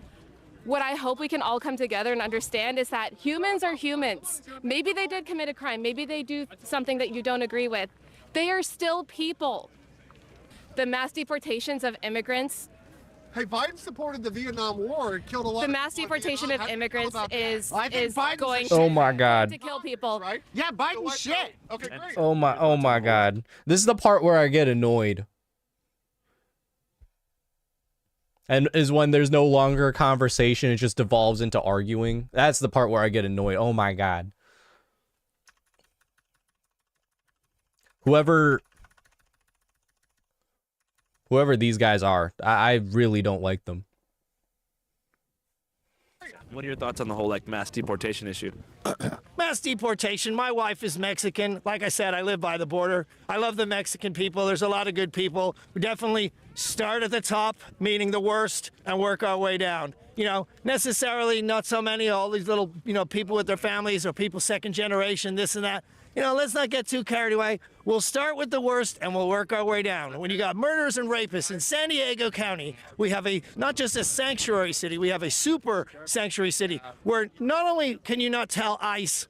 what I hope we can all come together and understand is that humans are humans. Maybe they did commit a crime. Maybe they do something that you don't agree with. They are still people. The mass deportations of immigrants. Hey, Biden supported the Vietnam War and killed a lot. The mass deportation of immigrants is going Oh my God. to kill people. Right? Yeah, Biden shit. Okay, great. Oh my God. This is the part where I get annoyed. And is when there's no longer a conversation, it just devolves into arguing. That's the part where I get annoyed. Oh my God. Whoever these guys are, I really don't like them. What are your thoughts on the whole like mass deportation issue? Mass deportation. My wife is Mexican. Like I said, I live by the border. I love the Mexican people. There's a lot of good people. We definitely start at the top, meaning the worst, and work our way down. You know, necessarily not so many, all these little, people with their families or people second generation, this and that. Let's not get too carried away. We'll start with the worst and we'll work our way down. When you got murderers and rapists in San Diego County, we have not just a sanctuary city, we have a super sanctuary city where not only can you not tell ICE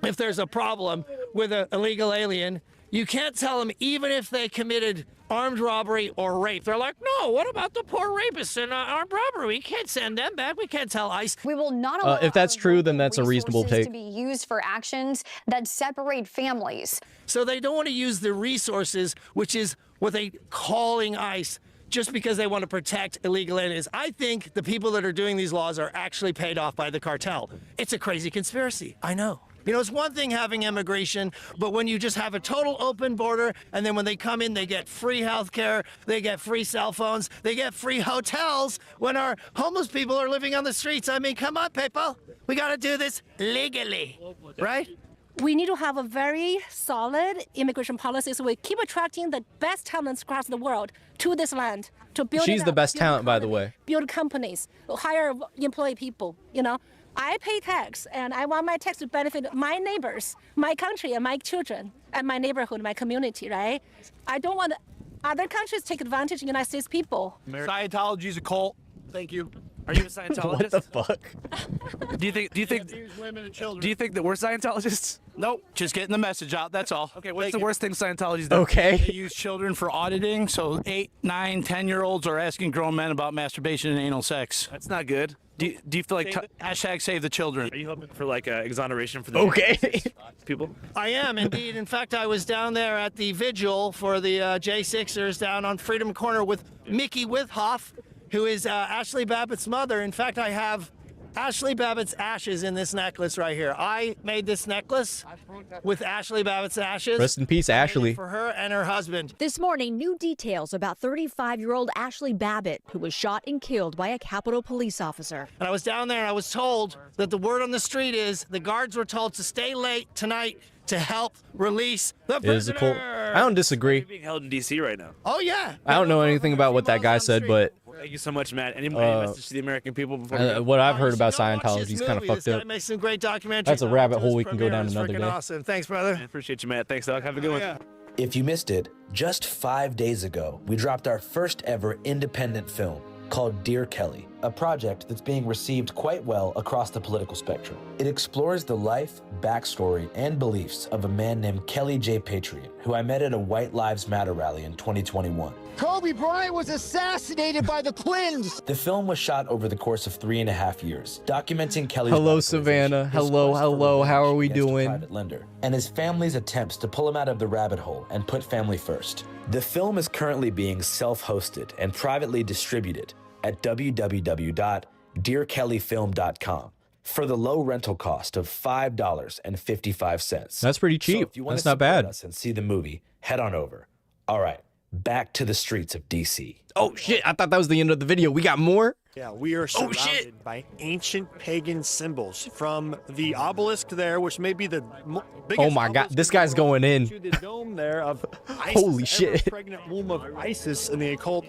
if there's a problem with an illegal alien, you can't tell them even if they committed armed robbery or rape. They're like, no, what about the poor rapists and armed robbery? We can't send them back. We can't tell ICE. We will not allow if that's true, then that's a reasonable take. To be used for actions that separate families. So they don't want to use the resources, which is what they calling ICE, just because they want to protect illegal aliens. I think the people that are doing these laws are actually paid off by the cartel. It's a crazy conspiracy. I know. It's one thing having immigration, but when you just have a total open border, and then when they come in, they get free health care, they get free cell phones, they get free hotels when our homeless people are living on the streets. I mean, come on, people. We got to do this legally, right? We need to have a very solid immigration policy so we keep attracting the best talents across the world to this land to build. She's the best talent, by the way. Build companies, hire employee people, I pay tax, and I want my tax to benefit my neighbors, my country, and my children, and my neighborhood, my community, right? I don't want other countries to take advantage of the United States people. Scientology's a cult. Thank you. Are you a Scientologist? What the fuck? Do you think Women and children. do you think that we're Scientologists? Nope, just getting the message out, that's all. Okay, what's the worst thing Scientology's done? Okay. They use children for auditing, so 8, 9, 10-year-olds are asking grown men about masturbation and anal sex. That's not good. Do you feel like Hashtag save the children. are you hoping for like exoneration for the Okay. people? I am indeed. In fact, I was down there at the vigil for the J6ers down on Freedom Corner with Mickey Withoff, who is Ashley Babbitt's mother. In fact, I have Ashley Babbitt's ashes in this necklace right here. I made this necklace with Ashley Babbitt's ashes. Rest in peace, Ashley. For her and her husband. This morning, new details about 35-year-old Ashley Babbitt, who was shot and killed by a Capitol police officer. And I was down there and I was told that the word on the street is the guards were told to stay late tonight to help release the It is a cult. I don't disagree. You're being held in D.C. right now. Oh, yeah. I don't know anything about what that guy said, but Thank you so much, Matt. Any message to the American people before we go? what I've heard about Scientology is kind of fucked This up. guy makes some great documentaries. That's a rabbit hole we can go Premiere down is another freaking day. Awesome. Thanks, brother. I appreciate you, Matt. Thanks, Doug. Have a good one. If you missed it, just 5 days ago, we dropped our first ever independent film called Dear Kelly, a project that's being received quite well across the political spectrum. It explores the life, backstory, and beliefs of a man named Kelly J. Patriot, who I met at a White Lives Matter rally in 2021. Kobe Bryant was assassinated by the twins. The film was shot over the course of 3.5 years, documenting Kelly's Hello, Savannah. Hello. How are we doing? private lender, and his family's attempts to pull him out of the rabbit hole and put family first. The film is currently being self-hosted and privately distributed at www.dearkellyfilm.com for the low rental cost of $5.55. That's pretty cheap. So if you want That's to not support bad. us and see the movie, head on over. All right, back to the streets of DC. Oh shit! I thought that was the end of the video. We got more. Yeah, we are surrounded by ancient pagan symbols, from the obelisk there, which may be the biggest. Oh my god, this guy's going in. To the dome there of Isis, Holy shit. Pregnant womb of Isis in the occult.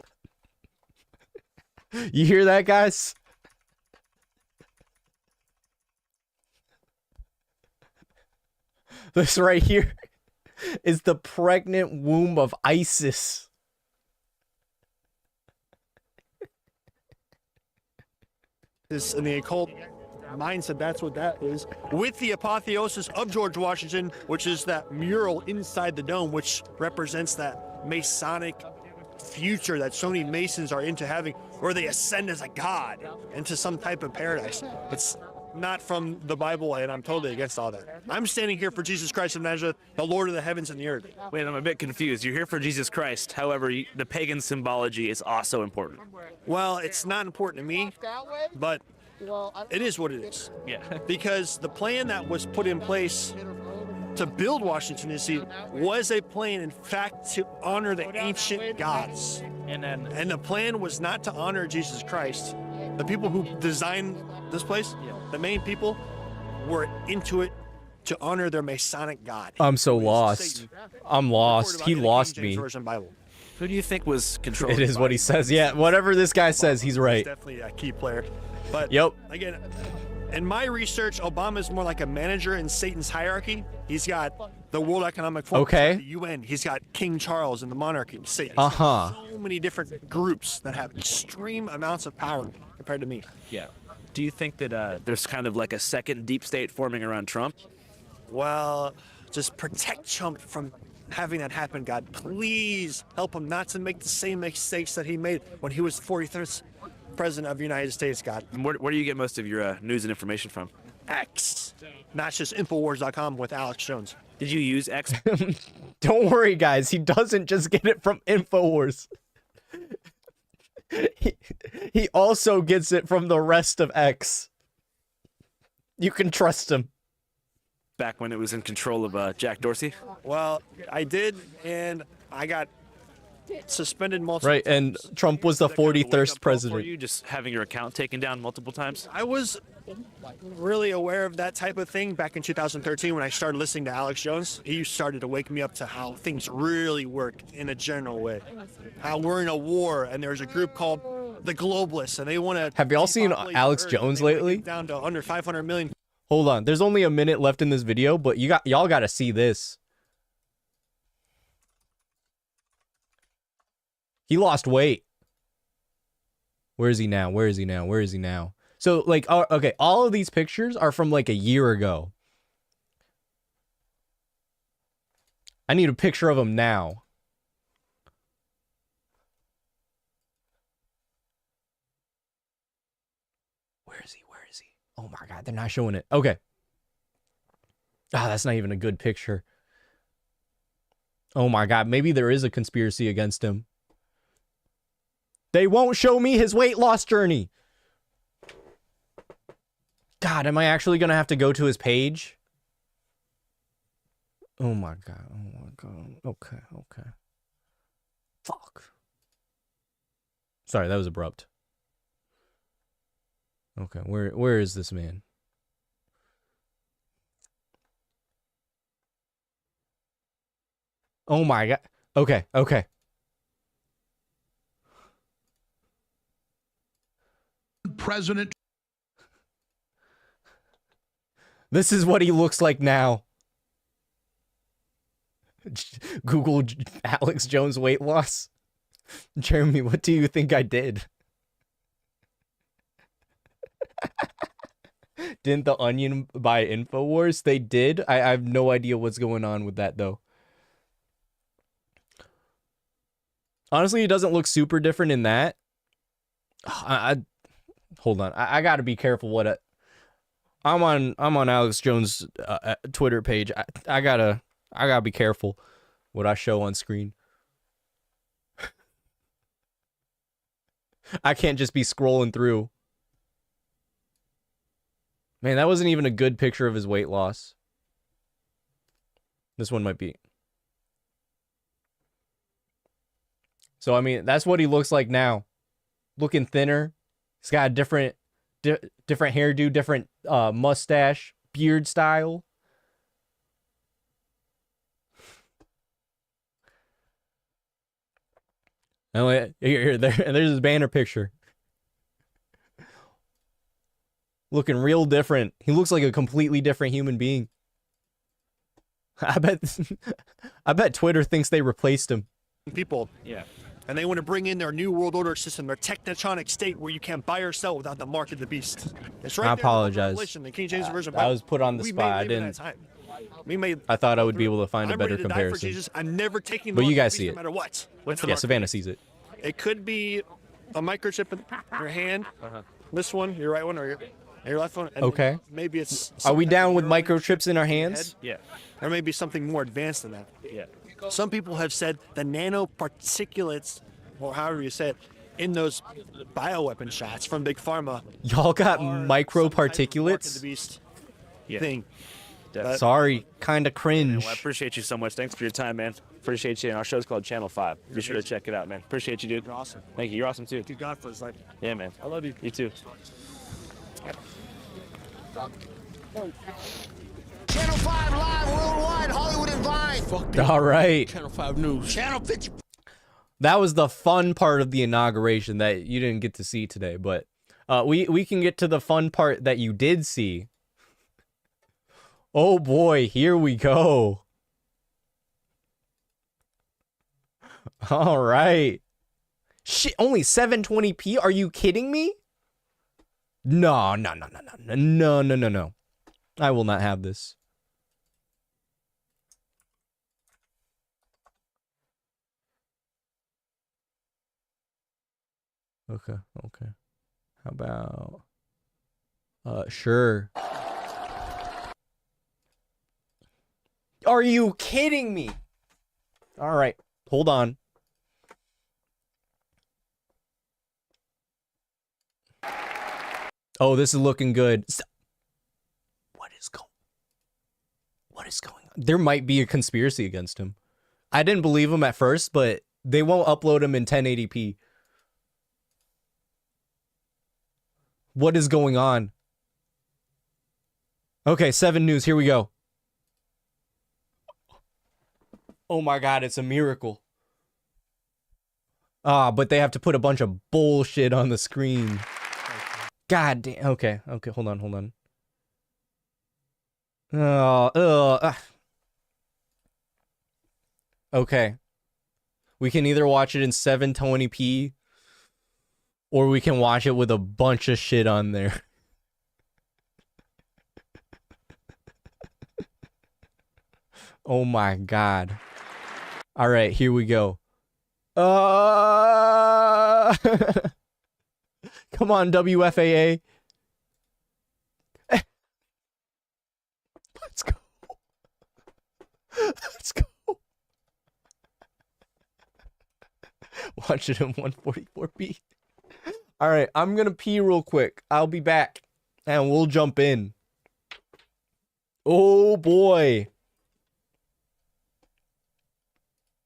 You hear that, guys? This right here is the pregnant womb of Isis. This in the occult mindset, that's what that is. With the apotheosis of George Washington, which is that mural inside the dome, which represents that Masonic future that so many Masons are into having, where they ascend as a god into some type of paradise. It's not from the Bible, and I'm totally against all that. I'm standing here for Jesus Christ of Nazareth, the Lord of the heavens and the earth. Wait, I'm a bit confused. You're here for Jesus Christ. However, the pagan symbology is also important. Well, it's not important to me, but it is what it is. Yeah. Because the plan that was put in place to build Washington, D.C. was a plan, in fact, to honor the ancient gods. And the plan was not to honor Jesus Christ. The people who designed this place, the main people, were into it to honor their Masonic god. I'm so lost. I'm lost. He lost me. Who do you think was controlling? It is what he says. Yeah, whatever this guy says, he's right. Definitely a key player. But yep. Again, in my research, Obama is more like a manager in Satan's hierarchy. He's got the World Economic Forum, Okay. the UN. He's got King Charles and the monarchy. Satan. Uh-huh. So many different groups that have extreme amounts of power compared to me. Yeah. Do you think that there's kind of like a second deep state forming around Trump? Well, just protect Trump from having that happen, God. Please help him not to make the same mistakes that he made when he was 43rd president of the United States, God. And where do you get most of your news and information from? X. Not just Infowars.com with Alex Jones. Did you use X? Don't worry, guys. He doesn't just get it from Infowars. He also gets it from the rest of X. You can trust him. Back when it was in control of Jack Dorsey? Well, I did, and I got suspended multiple Right, and Trump was the 43rd Were president. you just having your account taken down multiple times? I was really aware of that type of thing back in 2013 when I started listening to Alex Jones. He started to wake me up to how things really work in a general way. How we're in a war, and there's a group called the globalists, and they want to. Have y'all seen Alex Jones lately? Down to under 500 million. Hold on. There's only a minute left in this video, but y'all got to see this. He lost weight. Where is he now? Where is he now? Where is he now? So, like, okay, all of these pictures are from, like, a year ago. I need a picture of him now. Where is he? Where is he? Oh, my God, they're not showing it. Okay. Ah, that's not even a good picture. Oh, my God, maybe there is a conspiracy against him. They won't show me his weight loss journey. God, am I actually going to have to go to his page? Oh my God. Oh my God. Okay, okay. Fuck. Sorry, that was abrupt. Okay, where is this man? Oh my God. Okay, okay. President. This is what he looks like now. Google Alex Jones weight loss. Jeremy, what do you think I did? Didn't The Onion buy InfoWars? They did. I have no idea what's going on with that, though. Honestly, he doesn't look super different in that. Hold on. I gotta be careful what I'm on Alex Jones' Twitter page. I gotta be careful what I show on screen. I can't just be scrolling through. Man, that wasn't even a good picture of his weight loss. This one might be. So, I mean, that's what he looks like now. Looking thinner. He's got a different hairdo, different mustache, beard style. And there's his banner picture. Looking real different. He looks like a completely different human being. I bet Twitter thinks they replaced him. People. Yeah. And they want to bring in their new world order system, their technotronic state where you can't buy or sell without the mark of the beast. It's right I there in the apologize. Revelation, the King James Version I was put on the We spot. I made it didn't. at that time. I thought I would be able to find a I'm better ready to die for comparison. Jesus. I'm never taking the But mark you of the guys beast see no it. matter what. Yeah, Savannah sees it. It could be a microchip in your hand. This one, your right one, or your left one. And Okay. Maybe it's. Are we some type down of with neural microchips in our head. hands? Yeah. There may be something more advanced than that. Yeah. Some people have said the nanoparticulates, or however you say it, in those bioweapon shots from Big Pharma. Y'all got Mark of the microparticulates? beast Yeah. thing. Sorry, kind of cringe. Well, I appreciate you so much. Thanks for your time, man. Appreciate you. And our show's called Channel 5. Be sure to check it out, man. Appreciate you, dude. You're awesome. Thank you. You're awesome, too. Thank you, God, for his life. Yeah, man. I love you. You too. Channel 5 live worldwide, Hollywood and Vine. All right. Channel 5 News. Channel 50. That was the fun part of the inauguration that you didn't get to see today, but we can get to the fun part that you did see. Oh boy, here we go. All right. Shit, only 720p? Are you kidding me? No. I will not have this. Okay. How about sure. Are you kidding me? All right. Hold on. Oh, this is looking good. What is going on? There might be a conspiracy against him. I didn't believe him at first, but they won't upload him in 1080p. What is going on? Okay, 7 News, here we go. Oh my God, it's a miracle. But they have to put a bunch of bullshit on the screen. God damn. Okay, hold on. Okay. We can either watch it in 720p or we can watch it with a bunch of shit on there. Oh my god. All right, here we go. Come on, WFAA. Let's go. Let's go. Watch it in 144p. All right, I'm gonna pee real quick. I'll be back, and we'll jump in. Oh boy.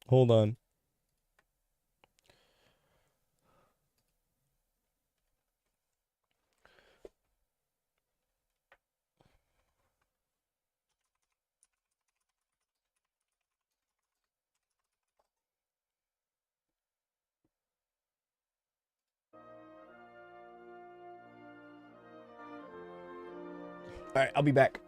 Hold on. All right, I'll be back.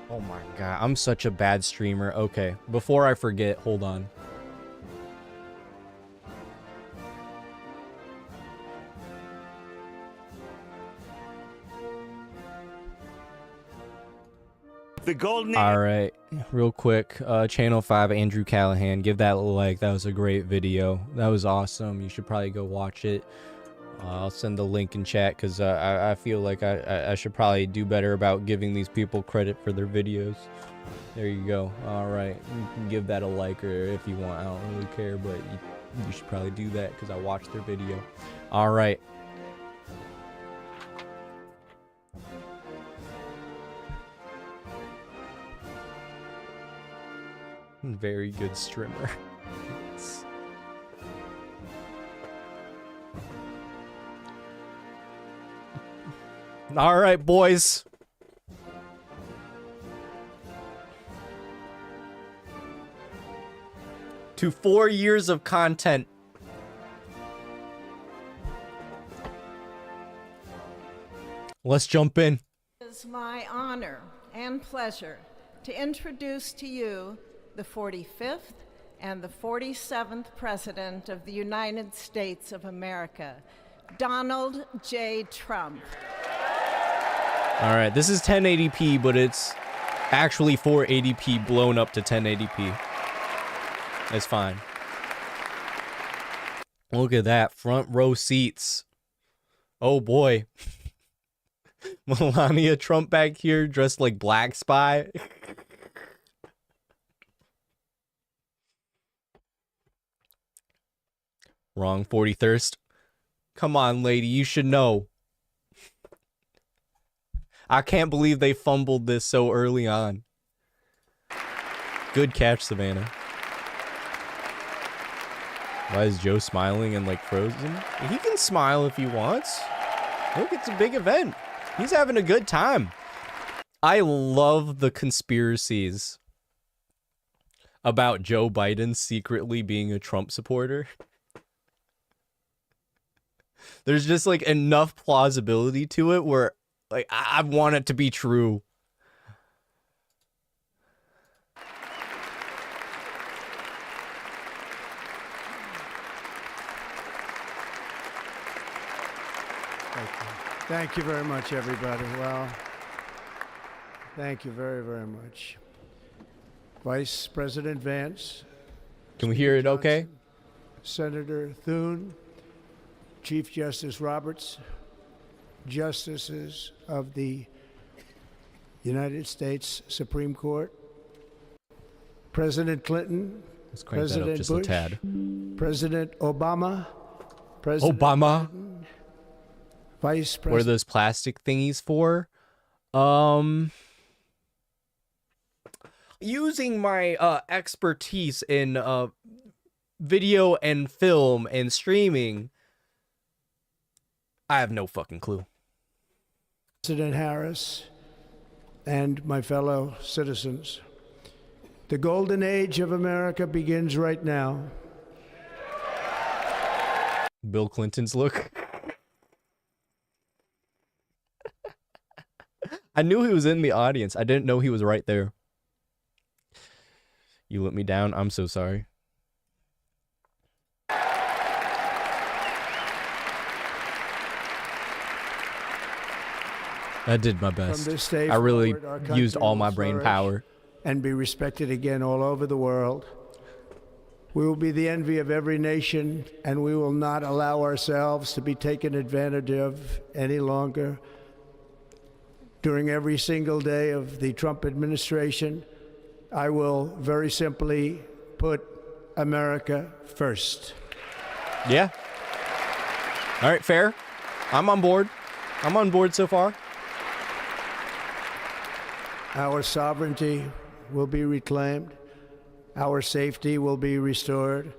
Oh my god, I'm such a bad streamer. Okay, before I forget, hold on. The golden. All right, real quick, Channel 5, Andrew Callahan, give that a like. That was a great video. That was awesome. You should probably go watch it. I'll send the link in chat because I feel like I should probably do better about giving these people credit for their videos. There you go. All right, you can give that a like or if you want. I don't really care, but you should probably do that because I watched their video. All right. Very good streamer. All right, boys. To 4 years of content. Let's jump in. It is my honor and pleasure to introduce to you the 45th and the 47th President of the United States of America, Donald J. Trump. All right, this is 1080p, but it's actually 480p blown up to 1080p. It's fine. Look at that, front row seats. Oh boy. Melania Trump back here dressed like Black Spy. Wrong, 40 Thirst. Come on, lady, you should know. I can't believe they fumbled this so early on. Good catch, Savannah. Why is Joe smiling and like frozen? He can smile if he wants. Look, it's a big event. He's having a good time. I love the conspiracies about Joe Biden secretly being a Trump supporter. There's just like enough plausibility to it where like I want it to be true. Thank you very much, everybody. Well, Thank you very, very much. Vice President Vance. Can we hear it okay? Senator Thune, Chief Justice Roberts, Justices of the United States Supreme Court, President Clinton, Let's crank President that up just Bush, a tad. President Obama, President Obama. Biden, Vice What are President. those plastic thingies for? Using my expertise in video and film and streaming, I have no fucking clue. President Harris, and my fellow citizens. The golden age of America begins right now. Bill Clinton's look. I knew he was in the audience. I didn't know he was right there. You let me down. I'm so sorry. I did my best. From this day I really forward, our country used all my will brain flourish power. and be respected again all over the world. We will be the envy of every nation, and we will not allow ourselves to be taken advantage of any longer. During every single day of the Trump administration, I will very simply put America first. Yeah. All right, fair. I'm on board. I'm on board so far. Our sovereignty will be reclaimed. Our safety will be restored.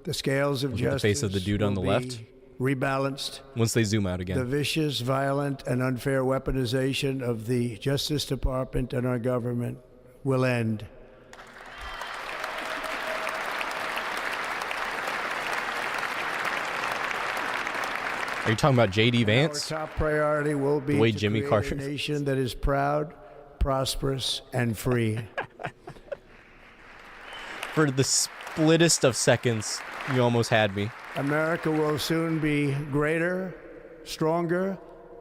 The scales of Look at the justice face of the dude on will the left. be rebalanced. Once they zoom out The again. vicious, violent, and unfair weaponization of the Justice Department and our government will end. Are you talking about J.D. Vance? Our top priority will be The way to Jimmy create Carter- a nation that is proud, prosperous, and free. For the splittest of seconds, you almost had me. America will soon be greater, stronger,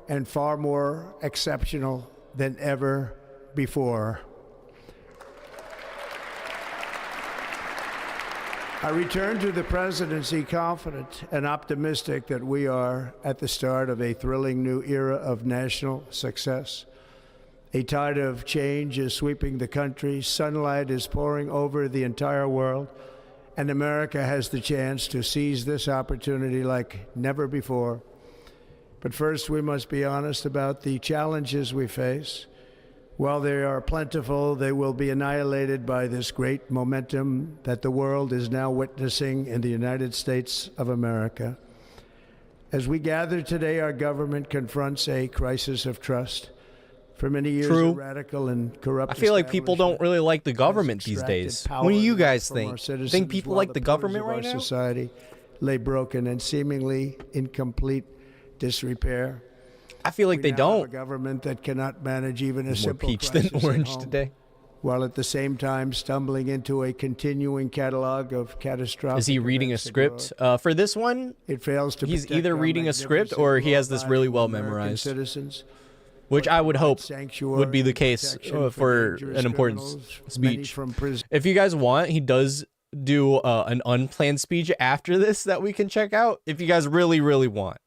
and far more exceptional than ever before. I return to the presidency confident and optimistic that we are at the start of a thrilling new era of national success. A tide of change is sweeping the country, sunlight is pouring over the entire world, and America has the chance to seize this opportunity like never before. But first, we must be honest about the challenges we face. While they are plentiful, they will be annihilated by this great momentum that the world is now witnessing in the United States of America. As we gather today, our government confronts a crisis of trust. For many years, True. a radical and corrupt I feel like people don't really like the government these days. What do you guys think? Think people like the government right now? Society lay broken and seemingly in complete disrepair. I feel like We they now have don't. a government that cannot manage even a More simple peach than crisis at orange home, today. while at the same time stumbling into a continuing catalog of catastrophic. Is he reading a events script? abroad. For this one, It fails to he's protect either our reading a script magnificent or he has this really well law-abiding American memorized. citizens, Which I would hope sanctuary would be the and case protection for dangerous an important criminals, many speech. from prison. If you guys want, he does do an unplanned speech after this that we can check out. If you guys really, really want.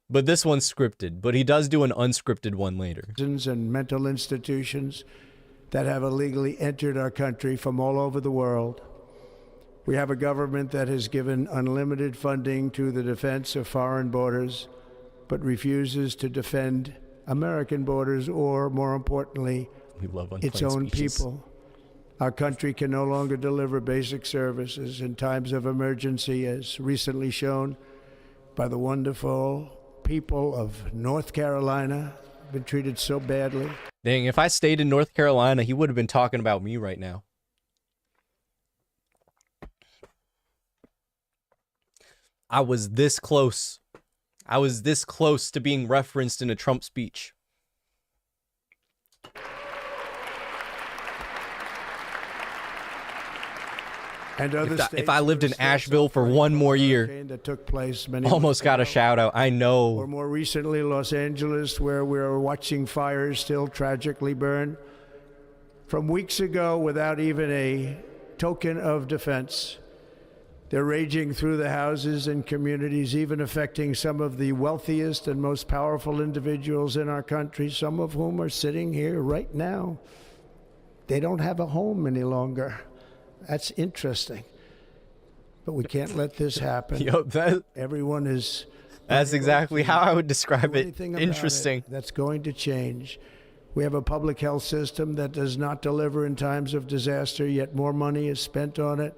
But this one's scripted. But he does do an unscripted one later. Prisons and mental institutions that have illegally entered our country from all over the world. We have a government that has given unlimited funding to the defense of foreign borders, but refuses to defend American borders or, more importantly, We love its unplanned own speeches. people. Our country can no longer deliver basic services in times of emergency, as recently shown by the wonderful people of North Carolina, been treated so badly. Dang, if I stayed in North Carolina, he would have been talking about me right now. I was this close. I was this close to being referenced in a Trump speech. And other If states I lived are in still Asheville for one more year, that took place many almost months got a ago. shout out. I Or know. more recently, Los Angeles, where we're watching fires still tragically burn. From weeks ago, without even a token of defense, they're raging through the houses and communities, even affecting some of the wealthiest and most powerful individuals in our country, some of whom are sitting here right now. They don't have a home any longer. That's interesting. But we can't let this happen. Yo, Everyone is... That's exactly how I would describe it. Anything about Interesting. it that's going to change. We have a public health system that does not deliver in times of disaster, yet more money is spent on it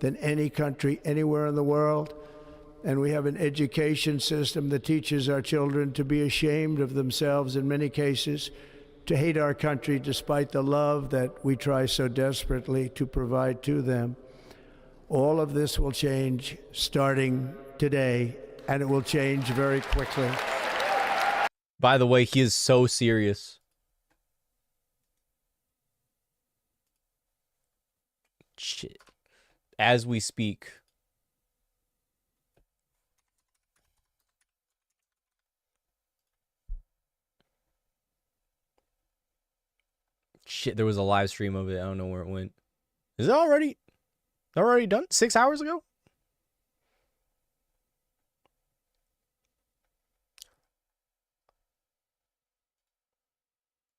than any country anywhere in the world. And we have an education system that teaches our children to be ashamed of themselves in many cases, to hate our country despite the love that we try so desperately to provide to them. All of this will change starting today, and it will change very quickly. By the way, he is so serious. Shit. As we speak. Shit, there was a live stream of it. I don't know where it went. Is it already done? 6 hours ago?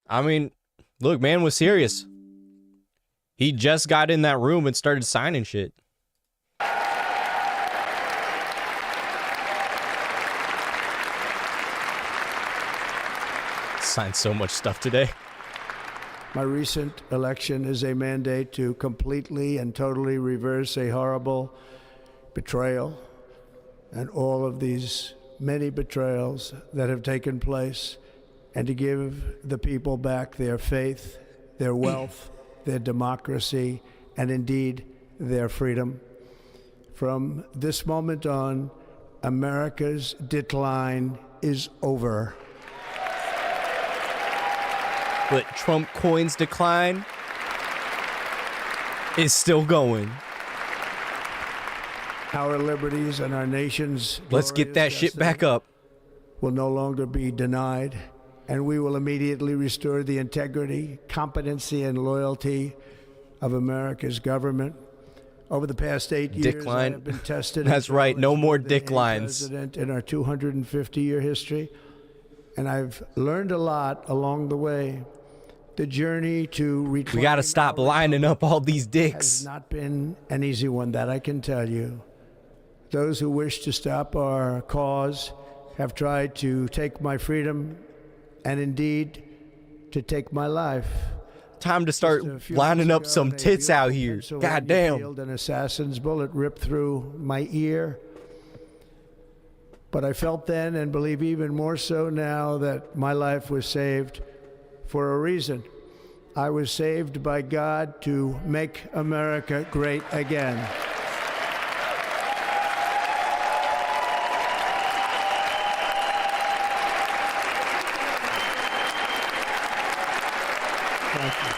I mean, look, man was serious. He just got in that room and started signing shit. Signed so much stuff today. My recent election is a mandate to completely and totally reverse a horrible betrayal and all of these many betrayals that have taken place, and to give the people back their faith, their wealth, their democracy, and indeed their freedom. From this moment on, America's decline is over. But Trump coins decline is still going. Our liberties and our nation's Let's get that shit back up. Will no longer be denied, and we will immediately restore the integrity, competency, and loyalty of America's government. Over the past 8 years, Dick line. I have been tested. That's right, no more dick lines. President in our 250-year history, and I've learned a lot along the way. The journey to reclaim We gotta stop lining up all these has dicks. not been an easy one, that I can tell you. Those who wish to stop our cause have tried to take my freedom and indeed to take my life. Time to start lining up some tits out here. God damn. An assassin's bullet ripped through my ear. But I felt then, and believe even more so now, that my life was saved for a reason. I was saved by God to make America great again. Thank you.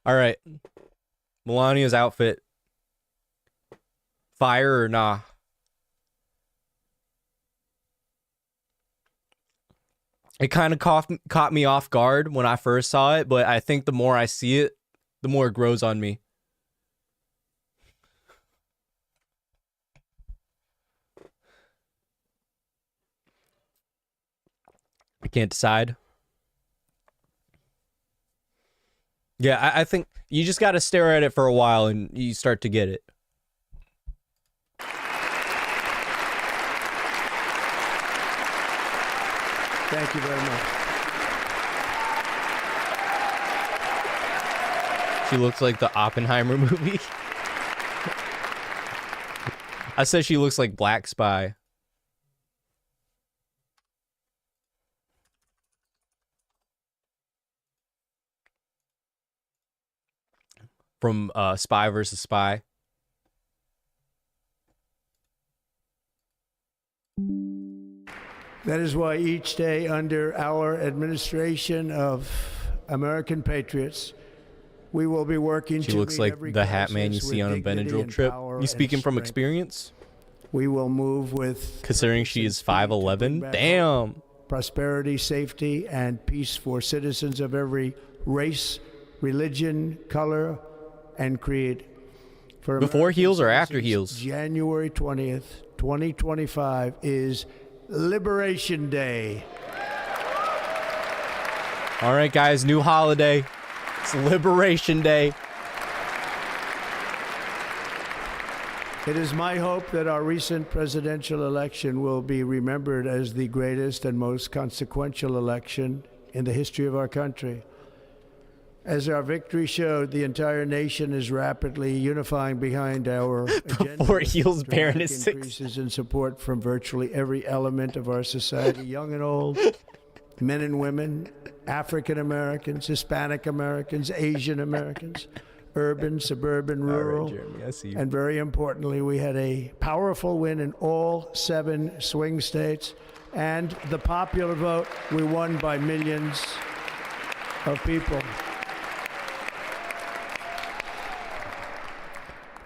All right. Melania's outfit. Fire or nah? It kind of caught me off guard when I first saw it, but I think the more I see it, the more it grows on me. I can't decide. Yeah, I think you just got to stare at it for a while and you start to get it. Thank you very much. She looks like the Oppenheimer movie. I said she looks like Black Spy. From Spy versus Spy. That is why each day under our administration of American patriots, we will be working She to looks meet like every the Hat Man you crisis see with on a dignity Benadryl and trip. power You and speaking from strength. experience? We will move with Considering she is 5'11". Damn. prosperity, safety, and peace for citizens of every race, religion, color, and creed. For Before American heels or after citizens, heels? January 20th, 2025 is Liberation Day. All right, guys, new holiday. It's Liberation Day. It is my hope that our recent presidential election will be remembered as the greatest and most consequential election in the history of our country. As our victory showed, the entire nation is rapidly unifying behind our agenda. Before heels Baron Dramatic is 6. increases in support from virtually every element of our society, young and old, men and women, African Americans, Hispanic Americans, Asian Americans, urban, suburban, rural. All right, Jeremy, I see you. And very importantly, we had a powerful win in all 7 swing states. And the popular vote, we won by millions of people.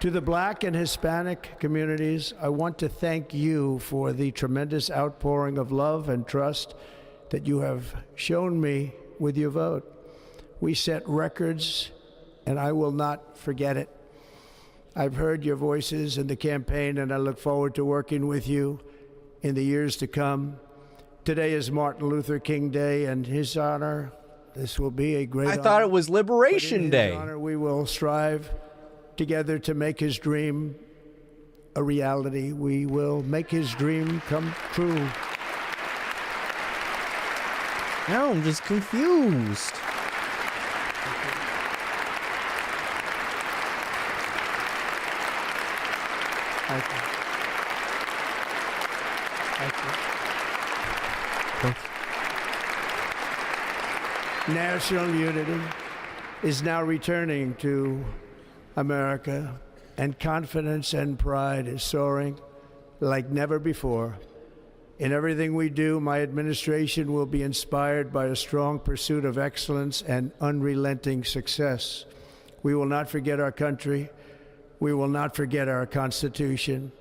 To the Black and Hispanic communities, I want to thank you for the tremendous outpouring of love and trust that you have shown me with your vote. We set records, and I will not forget it. I've heard your voices in the campaign, and I look forward to working with you in the years to come. Today is Martin Luther King Day, and his honor, this will be a great honor. I thought it was Liberation In Day. his honor, we will strive together to make his dream a reality. We will make his dream come true. Now I'm just confused. Thank you. Thank you. National unity is now returning to America, and confidence and pride is soaring like never before. In everything we do, my administration will be inspired by a strong pursuit of excellence and unrelenting success. We will not forget our country, we will not forget our Constitution,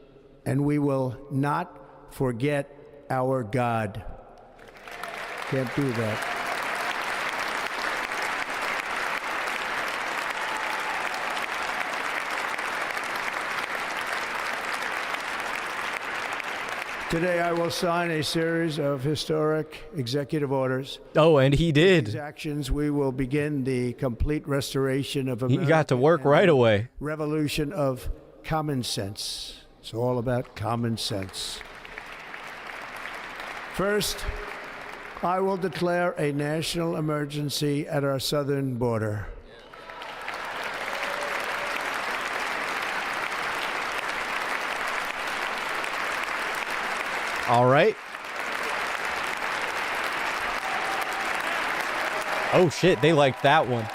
and we will not forget our God. Can't do that. Today, I will sign a series of historic executive orders. Oh, and he did. With these actions, we will begin the complete restoration of America. He got to work right away. Revolution of common sense. It's all about common sense. First, I will declare a national emergency at our southern border. All right. Oh, shit. They liked that one.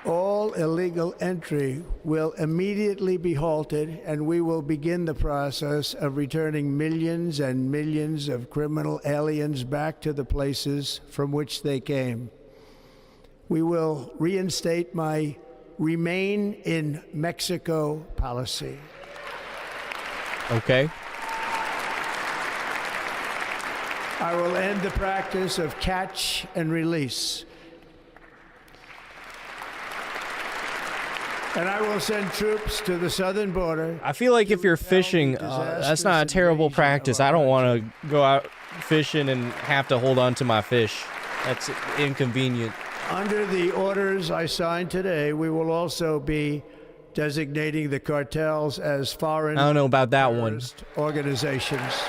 All illegal entry will immediately be halted, and we will begin the process of returning millions and millions of criminal aliens back to the places from which they came. We will reinstate my Remain in Mexico policy. Okay. I will end the practice of catch and release. And I will send troops to the southern border. I feel like if you're fishing, that's not a terrible practice. I don't want to go out fishing and have to hold on to my fish. That's inconvenient. Under the orders I signed today, we will also be designating the cartels as foreign I don't know about that one. Organizations.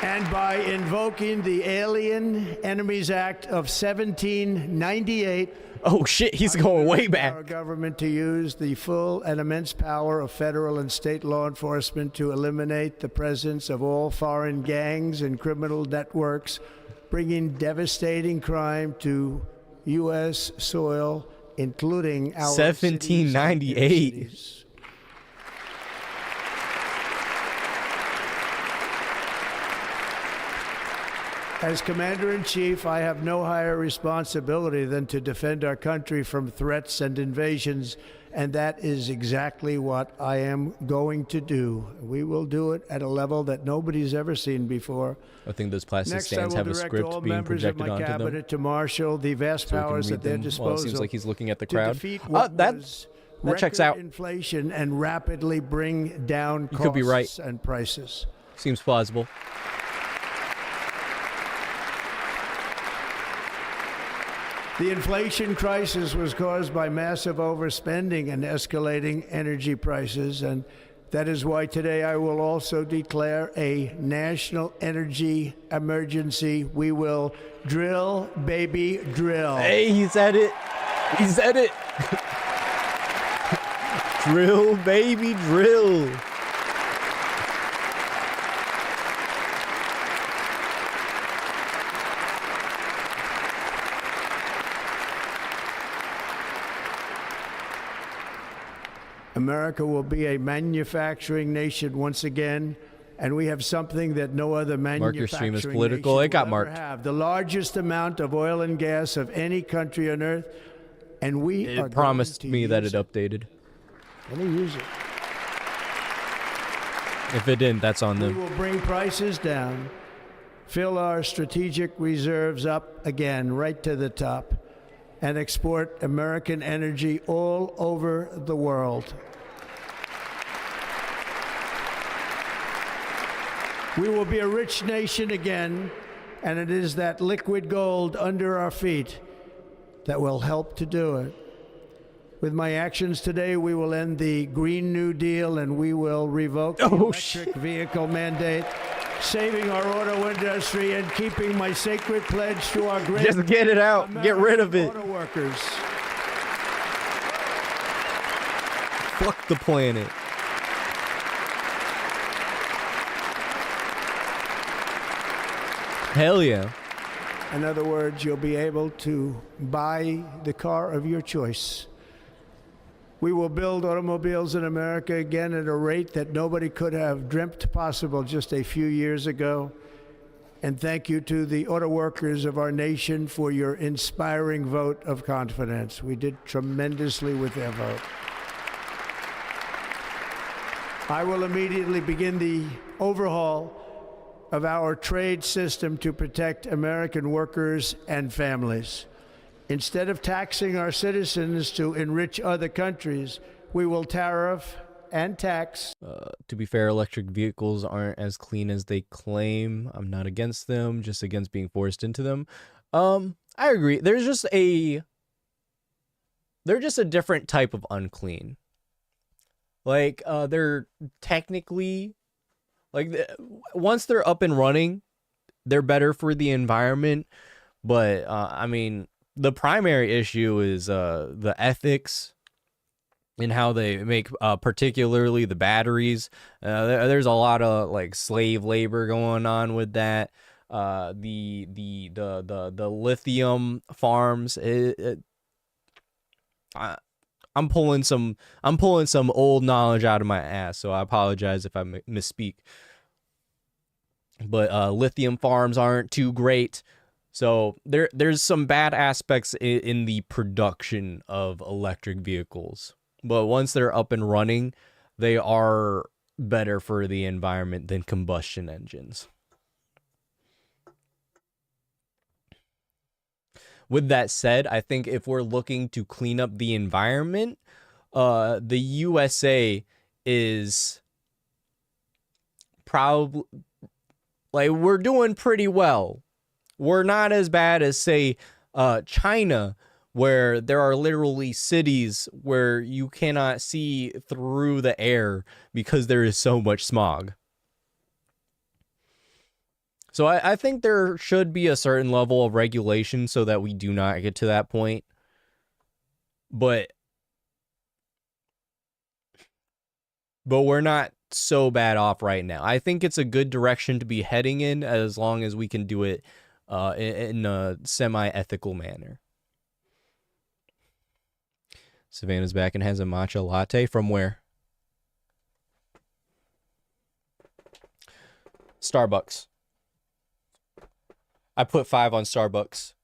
And by invoking the Alien Enemies Act of 1798. Oh shit, he's going way back. Our government to use the full and immense power of federal and state law enforcement to eliminate the presence of all foreign gangs and criminal networks, bringing devastating crime to U.S. soil, including our 1798. As Commander-in-Chief, I have no higher responsibility than to defend our country from threats and invasions, and that is exactly what I am going to do. We will do it at a level that nobody's ever seen before. I think those plastic Next, stands have a script being projected onto them. Cabinet to marshal the vast powers at their disposal. Well, it seems like he's looking at the crowd. That checks out. Inflation and rapidly bring down costs could be right. And prices. Seems plausible. The inflation crisis was caused by massive overspending and escalating energy prices, and that is why today I will also declare a national energy emergency. We will drill, baby, drill. Hey, he said it. He said it. Drill, baby, drill. America will be a manufacturing nation once again, and we have something that no other manufacturing Mark, your stream is political. It got marked. Have the largest amount of oil and gas of any country on earth, and we are promised me that it updated. Let me use it. If it didn't, that's on them. We will bring prices down, fill our strategic reserves up again, right to the top, and export American energy all over the world. We will be a rich nation again, and it is that liquid gold under our feet that will help to do it. With my actions today, we will end the Green New Deal, and we will revoke the electric vehicle mandate, saving our auto industry and keeping my sacred pledge to our great Just get it out. American Get rid of it. Auto workers. Fuck the planet. Hell yeah. In other words, you'll be able to buy the car of your choice. We will build automobiles in America again at a rate that nobody could have dreamt possible just a few years ago. And thank you to the auto workers of our nation for your inspiring vote of confidence. We did tremendously with their vote. I will immediately begin the overhaul of our trade system to protect American workers and families. Instead of taxing our citizens to enrich other countries, we will tariff and tax. To be fair, electric vehicles aren't as clean as they claim. I'm not against them, just against being forced into them. I agree. They're just a different type of unclean. Like, they're technically, like, once they're up and running, they're better for the environment. But, I mean, the primary issue is the ethics and how they make, particularly the batteries. There's a lot of, like, slave labor going on with that. The lithium farms. I'm pulling some old knowledge out of my ass, so I apologize if I misspeak. But lithium farms aren't too great. So there's some bad aspects in the production of electric vehicles. But once they're up and running, they are better for the environment than combustion engines. With that said, I think if we're looking to clean up the environment, the USA is probably, like, we're doing pretty well. We're not as bad as, say, China, where there are literally cities where you cannot see through the air because there is so much smog. So I think there should be a certain level of regulation so that we do not get to that point. But we're not so bad off right now. I think it's a good direction to be heading in as long as we can do it in a semi-ethical manner. Savannah's back and has a matcha latte. From where? Starbucks. I put 5 on Starbucks.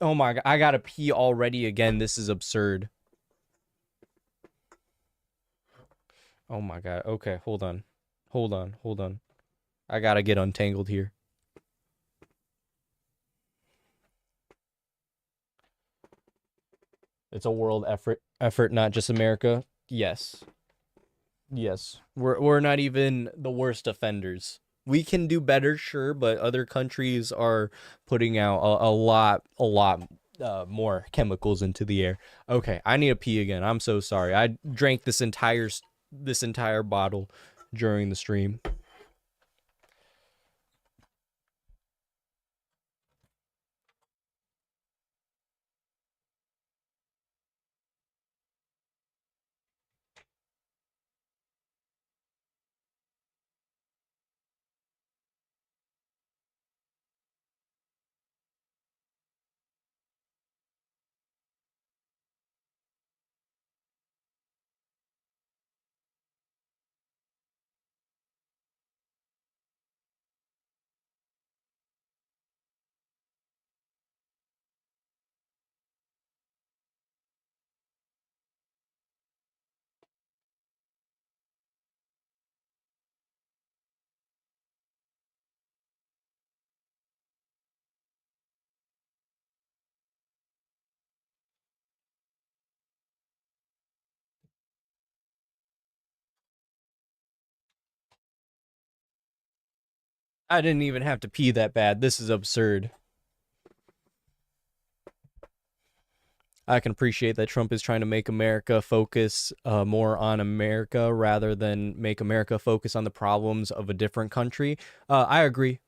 Oh my God, I gotta pee already again. This is absurd. Oh my God. Okay, hold on. Hold on. I gotta get untangled here. It's a world effort, not just America. Yes. We're not even the worst offenders. We can do better, sure, but other countries are putting out a lot more chemicals into the air. Okay, I need to pee again. I'm so sorry. I drank this entire bottle during the stream. I didn't even have to pee that bad. This is absurd. I can appreciate that Trump is trying to make America focus more on America rather than make America focus on the problems of a different country. I agree.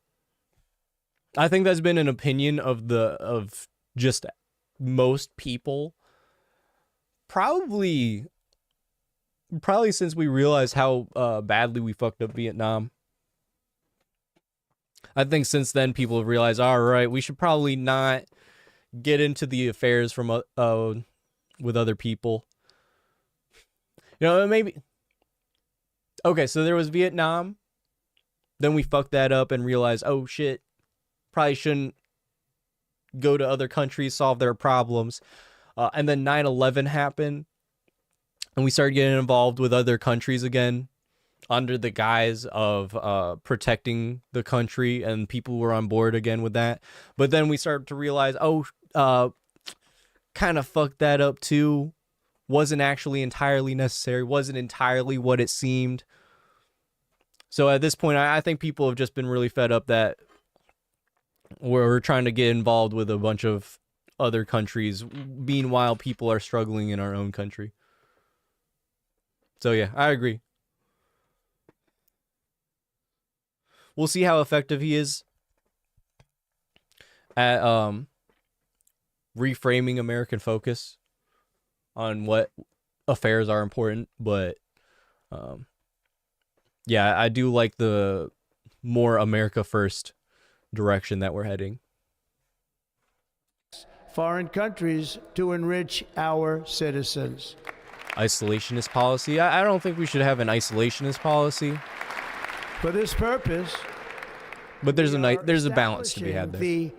I think that's been an opinion of just most people. Probably since we realized how badly we fucked up Vietnam. I think since then people have realized, all right, we should probably not get into the affairs from with other people. You know, maybe. Okay, so there was Vietnam. Then we fucked that up and realized, oh shit, probably shouldn't go to other countries, solve their problems. And then 9/11 happened. And we started getting involved with other countries again under the guise of protecting the country, and people were on board again with that. But then we started to realize, kind of fucked that up too. Wasn't actually entirely necessary, wasn't entirely what it seemed. So at this point, I think people have just been really fed up that we're trying to get involved with a bunch of other countries, meanwhile people are struggling in our own country. So yeah, I agree. We'll see how effective he is at reframing American focus on what affairs are important, but yeah, I do like the more America first direction that we're heading. Foreign countries to enrich our citizens. Isolationist policy? I don't think we should have an isolationist policy. For this purpose, but there's a balance to be had there. The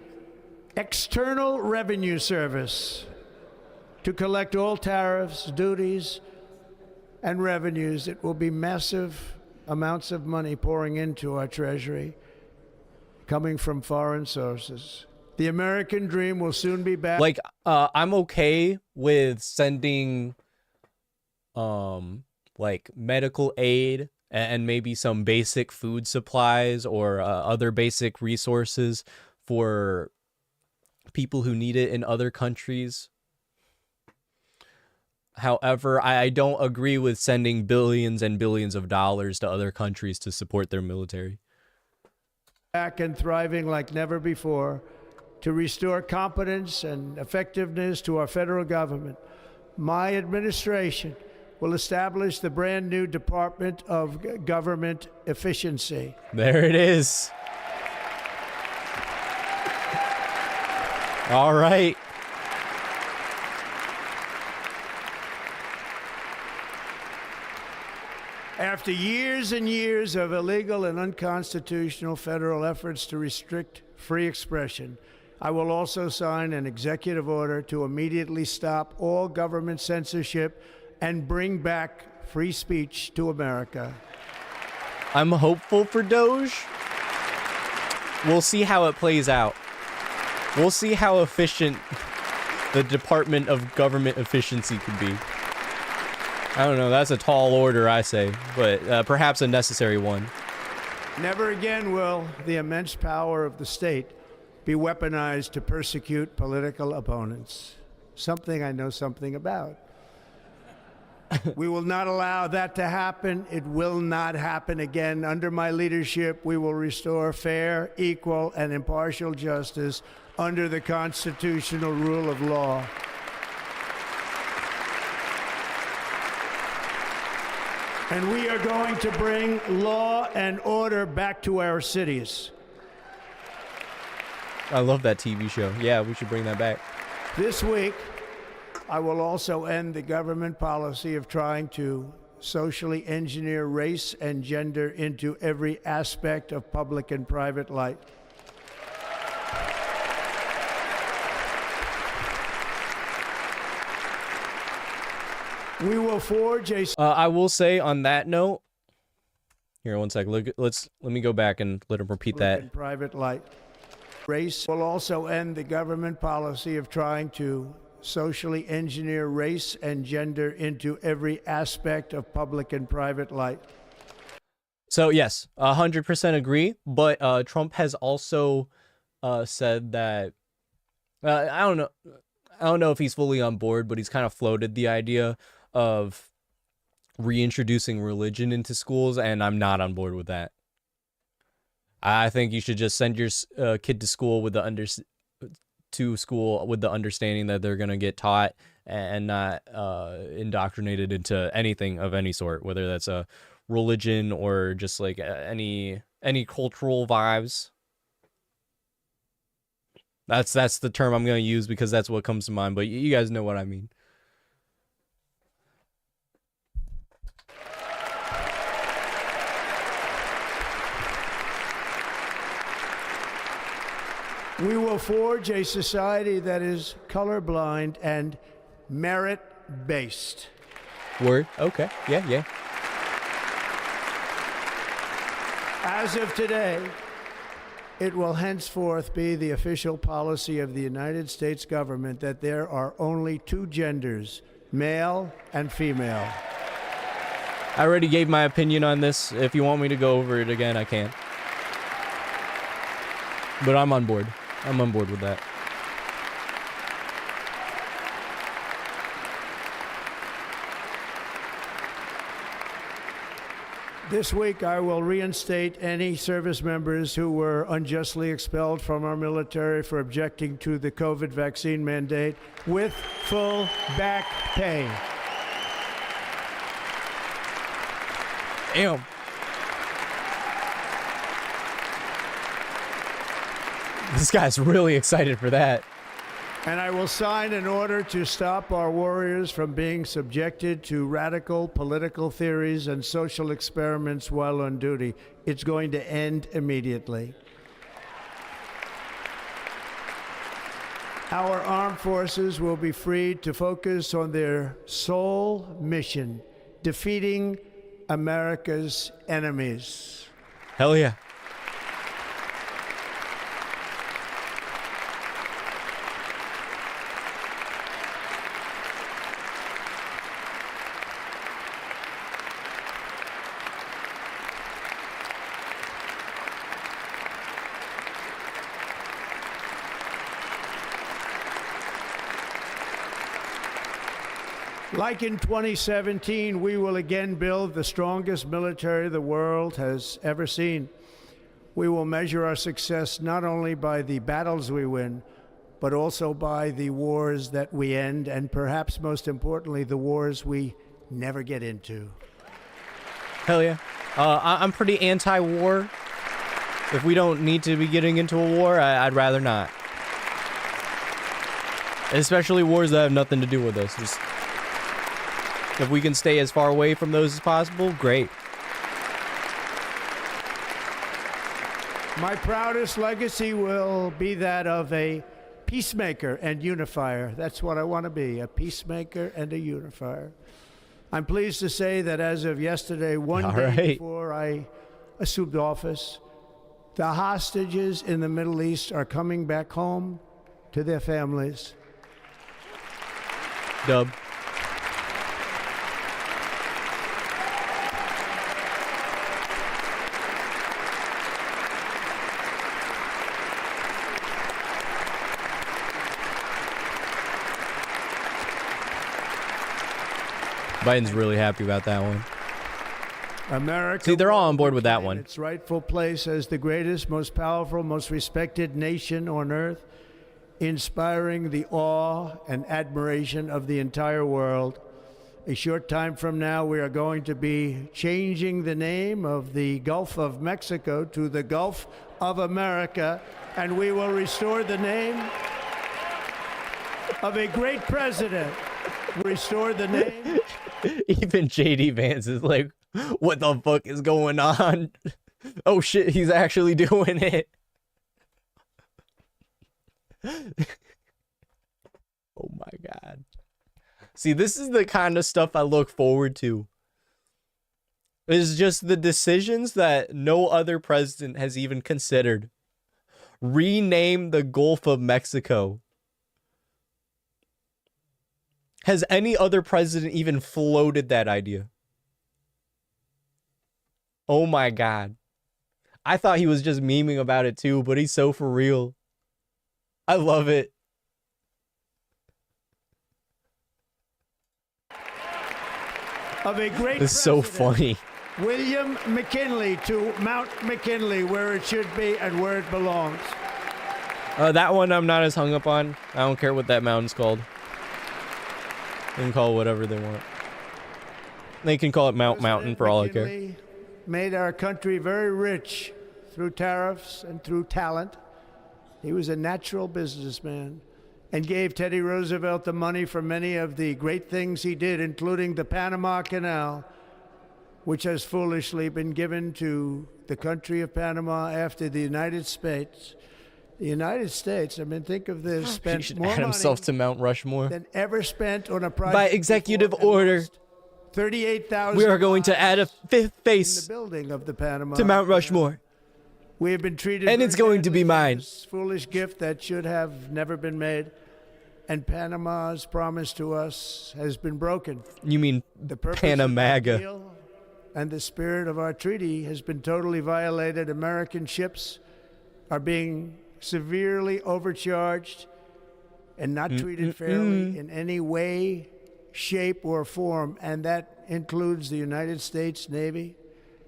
External Revenue Service to collect all tariffs, duties, and revenues. It will be massive amounts of money pouring into our treasury, coming from foreign sources. The American dream will soon be back. Like, I'm okay with sending, like medical aid and maybe some basic food supplies or other basic resources for people who need it in other countries. However, I don't agree with sending billions and billions of dollars to other countries to support their military. back and thriving like never before, to restore competence and effectiveness to our federal government. My administration will establish the brand new Department of Government Efficiency. There it is. All right. After years and years of illegal and unconstitutional federal efforts to restrict free expression, I will also sign an executive order to immediately stop all government censorship and bring back free speech to America. I'm hopeful for Doge. We'll see how it plays out. We'll see how efficient the Department of Government Efficiency can be. I don't know, that's a tall order, I say, but perhaps a necessary one. Never again will the immense power of the state be weaponized to persecute political opponents. Something I know something about. We will not allow that to happen. It will not happen again. Under my leadership, we will restore fair, equal, and impartial justice under the constitutional rule of law. And we are going to bring law and order back to our cities. I love that TV show. Yeah, we should bring that back. This week, I will also end the government policy of trying to socially engineer race and gender into every aspect of public and private life. We will forge a... I will say on that note, here, one sec. Let me go back and let him repeat that. Private life. Race will also end the government policy of trying to socially engineer race and gender into every aspect of public and private life. So yes, 100% agree. But Trump has also said that I don't know if he's fully on board, but he's kind of floated the idea of reintroducing religion into schools, and I'm not on board with that. I think you should just send your kid to school with the understanding that they're gonna get taught and not indoctrinated into anything of any sort, whether that's a religion or just like any cultural vibes. That's the term I'm gonna use because that's what comes to mind. But you guys know what I mean. We will forge a society that is colorblind and merit-based. Word. Okay. Yeah. As of today, it will henceforth be the official policy of the United States government that there are only two genders, male and female. I already gave my opinion on this. If you want me to go over it again, I can. But I'm on board. I'm on board with that. This week, I will reinstate any service members who were unjustly expelled from our military for objecting to the COVID vaccine mandate with full back pay. Damn. This guy's really excited for that. And I will sign an order to stop our warriors from being subjected to radical political theories and social experiments while on duty. It's going to end immediately. Our armed forces will be freed to focus on their sole mission, defeating America's enemies. Hell yeah. Like in 2017, we will again build the strongest military the world has ever seen. We will measure our success not only by the battles we win, but also by the wars that we end, and perhaps most importantly, the wars we never get into. Hell yeah. I'm pretty anti-war. If we don't need to be getting into a war, I'd rather not. Especially wars that have nothing to do with us. Just, if we can stay as far away from those as possible, great. My proudest legacy will be that of a peacemaker and unifier. That's what I want to be, a peacemaker and a unifier. I'm pleased to say that as of yesterday, one day before I assumed office, the hostages in the Middle East are coming back home to their families. Dub. Biden's really happy about that one. America, see, they're all on board with that one. Its rightful place as the greatest, most powerful, most respected nation on earth, inspiring the awe and admiration of the entire world. A short time from now, we are going to be changing the name of the Gulf of Mexico to the Gulf of America, and we will restore the name of a great president. Restore the name. Even JD Vance is like, what the fuck is going on? Oh shit, he's actually doing it. Oh my god. See, this is the kind of stuff I look forward to. It's just the decisions that no other president has even considered. Rename the Gulf of Mexico. Has any other president even floated that idea? Oh my god. I thought he was just memeing about it too, but he's so for real. I love it. Of a great It's so funny. William McKinley to Mount McKinley, where it should be and where it belongs. That one I'm not as hung up on. I don't care what that mountain's called. They can call it whatever they want. They can call it Mount Mountain for all I care. McKinley made our country very rich through tariffs and through talent. He was a natural businessman and gave Teddy Roosevelt the money for many of the great things he did, including the Panama Canal, which has foolishly been given to the country of Panama after the United States. The United States, I mean, think of this, He spent should more add himself money to Mount Rushmore. than ever spent on a project By executive order, 38,000 we are going to add a fifth in face the building of the Panama to Mount Canal. Rushmore. We have been treated And very it's going to be badly for mine. this foolish gift that should have never been made. And Panama's promise to us has been broken. You mean The purpose of the Panamaga. deal and the spirit of our treaty has been totally violated. American ships are being severely overcharged and not treated fairly in any way, shape, or form. And that includes the United States Navy.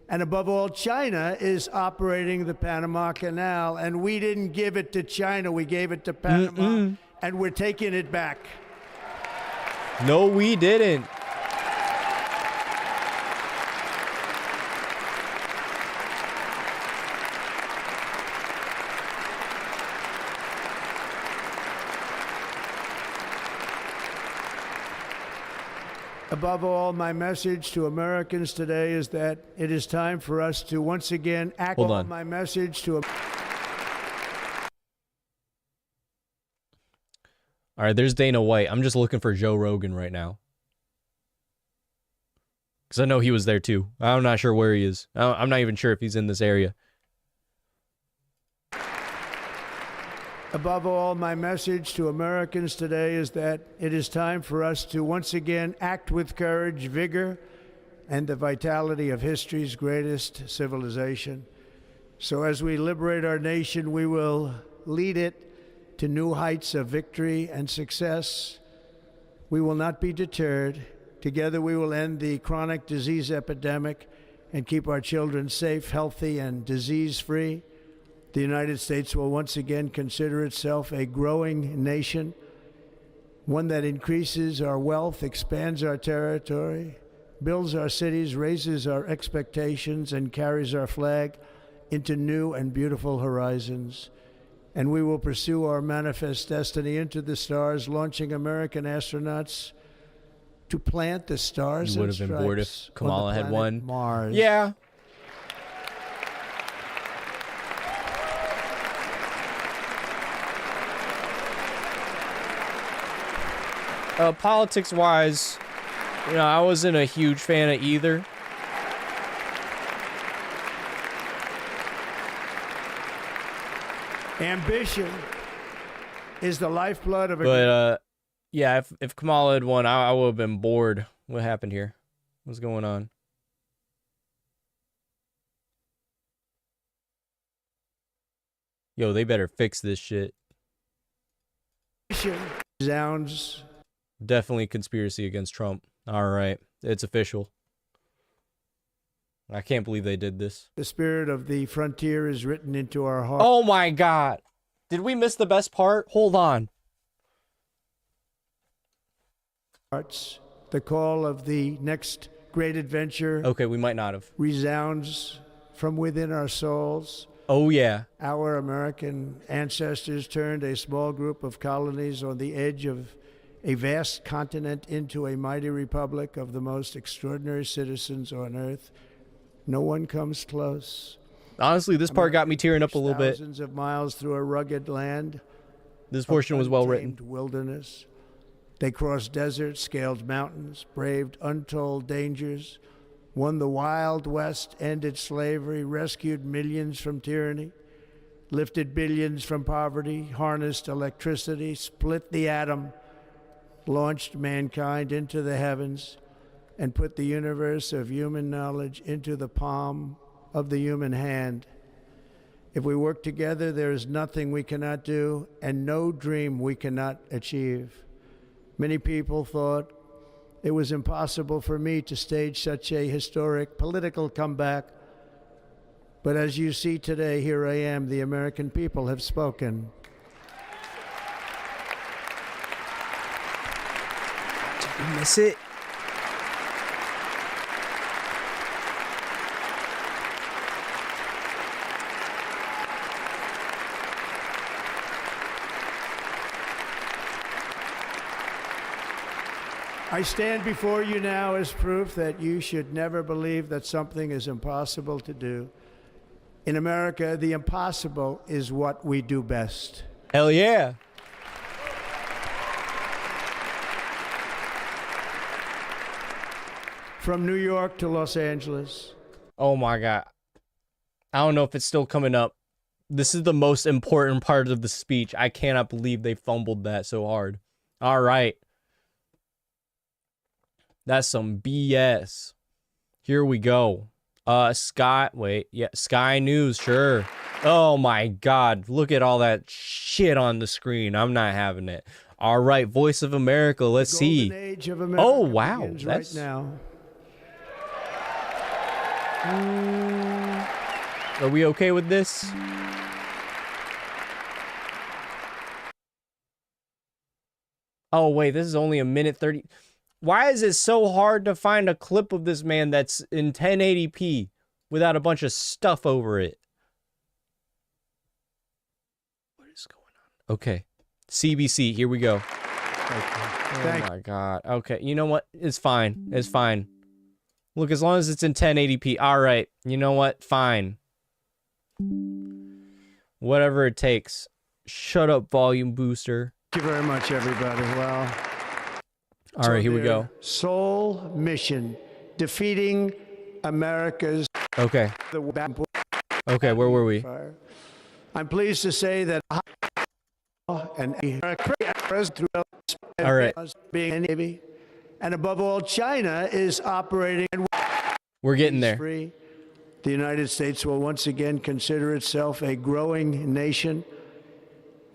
And above all, China is operating the Panama Canal, and we didn't give it to China, we gave it to Panama, and we're taking it back. No, we didn't. Above all, my message to Americans today is that it is time for us to once again act Hold on on. my message to All right, there's Dana White. I'm just looking for Joe Rogan right now. Because I know he was there too. I'm not sure where he is. I'm not even sure if he's in this area. Above all, my message to Americans today is that it is time for us to once again act with courage, vigor, and the vitality of history's greatest civilization. So as we liberate our nation, we will lead it to new heights of victory and success. We will not be deterred. Together we will end the chronic disease epidemic and keep our children safe, healthy, and disease-free. The United States will once again consider itself a growing nation, one that increases our wealth, expands our territory, builds our cities, raises our expectations, and carries our flag into new and beautiful horizons. And we will pursue our manifest destiny into the stars, launching American astronauts to plant the stars You would and have been bored if stripes Kamala on the had planet won. Mars. Yeah. Politics-wise, you know, I wasn't a huge fan of either. Ambition is the lifeblood of a But, yeah, if Kamala had won, I would have been bored. What happened here? What's going on? Yo, they better fix this shit. Sounds Definitely conspiracy against Trump. All right. It's official. I can't believe they did this. the spirit of the frontier is written into our hearts. Oh my God. Did we miss the best part? Hold on. The call of the next great adventure Okay, we might not have. resounds from within our souls. Oh, yeah. Our American ancestors turned a small group of colonies on the edge of a vast continent into a mighty republic of the most extraordinary citizens on earth. No one comes close. Honestly, this part got me tearing up a little bit. Thousands of miles through a rugged land. This portion was well written. Untamed wilderness. They crossed deserts, scaled mountains, braved untold dangers, won the Wild West, ended slavery, rescued millions from tyranny, lifted billions from poverty, harnessed electricity, split the atom, launched mankind into the heavens, and put the universe of human knowledge into the palm of the human hand. If we work together, there is nothing we cannot do and no dream we cannot achieve. Many people thought it was impossible for me to stage such a historic political comeback. But as you see today, here I am. The American people have spoken. Did we miss it? I stand before you now as proof that you should never believe that something is impossible to do. In America, the impossible is what we do best. Hell yeah. From New York to Los Angeles. Oh my God. I don't know if it's still coming up. This is the most important part of the speech. I cannot believe they fumbled that so hard. All right. That's some BS. Here we go. Sky News, sure. Oh my God, look at all that shit on the screen. I'm not having it. All right, Voice of America, let's see. Age of America oh wow, begins that's right now. Are we okay with this? Oh wait, this is only a minute 30. Why is it so hard to find a clip of this man that's in 1080p without a bunch of stuff over it? What is going on? Okay. CBC, here we go. Okay. Oh my God. Okay, you know what? It's fine. It's fine. Look, as long as it's in 1080p. All right. You know what? Fine. Whatever it takes. Shut up, volume booster. Thank you very much, everybody. Well, all right, here we go. Sole mission, defeating America's. Okay. Okay, where were we? I'm pleased to say that and all right. Being Navy, and above all, China is operating. We're getting there. Free. The United States will once again consider itself a growing nation,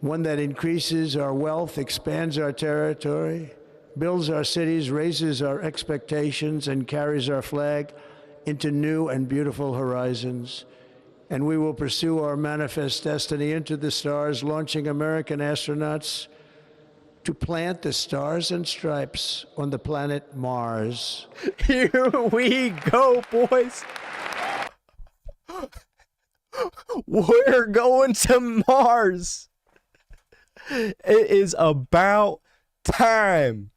one that increases our wealth, expands our territory, builds our cities, raises our expectations, and carries our flag into new and beautiful horizons. And we will pursue our manifest destiny into the stars, launching American astronauts to plant the stars and stripes on the planet Mars. Here we go, boys. We're going to Mars. It is about time.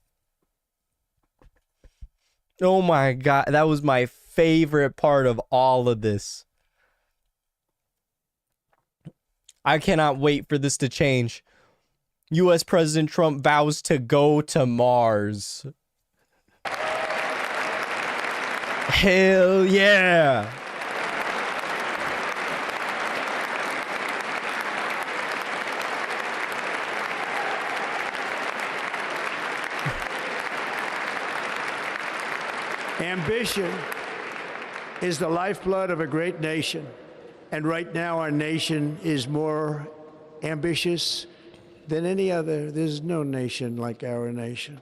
Oh my God, that was my favorite part of all of this. I cannot wait for this to change. U.S. President Trump vows to go to Mars. Hell yeah. Ambition is the lifeblood of a great nation. And right now, our nation is more ambitious than any other. There's no nation like our nation.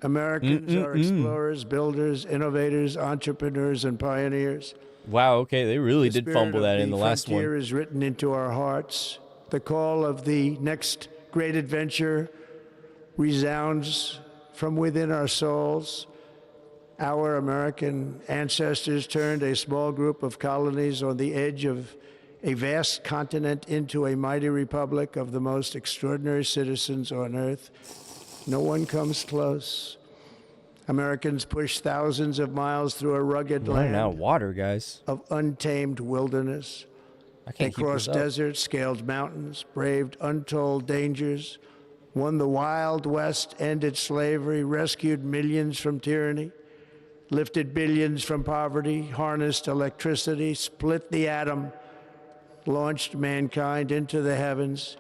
Americans are explorers, builders, innovators, entrepreneurs, and pioneers. Wow, okay, they really did fumble that in the last one. The frontier is written into our hearts. The call of the next great adventure resounds from within our souls. Our American ancestors turned a small group of colonies on the edge of a vast continent into a mighty republic of the most extraordinary citizens on earth. No one comes close. Americans pushed thousands of miles through a rugged land out of water, guys. Of untamed wilderness. They crossed deserts, scaled mountains, braved untold dangers, won the Wild West, ended slavery, rescued millions from tyranny, lifted billions from poverty, harnessed electricity, split the atom, launched mankind into the heavens,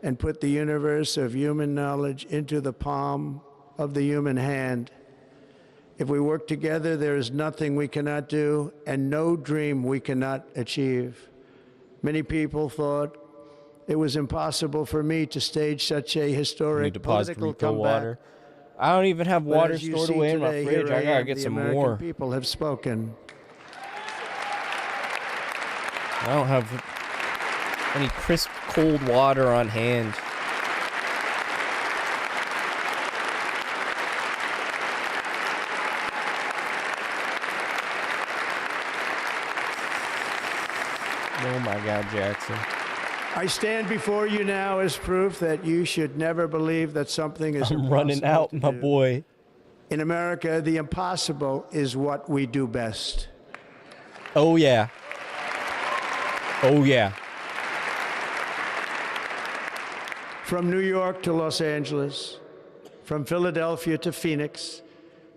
and put the universe of human knowledge into the palm of the human hand. If we work together, there is nothing we cannot do and no dream we cannot achieve. Many people thought it was impossible for me to stage such a historic political comeback. I don't even have water as you stored see away in my today, fridge. here I gotta am. get The some American more. people have spoken. I don't have any crisp, cold water on hand. Oh my God, Jackson. I stand before you now as proof that you should never believe that something is I'm running out, my do. boy. In America, the impossible is what we do best. Oh, yeah. Oh, yeah. From New York to Los Angeles, from Philadelphia to Phoenix,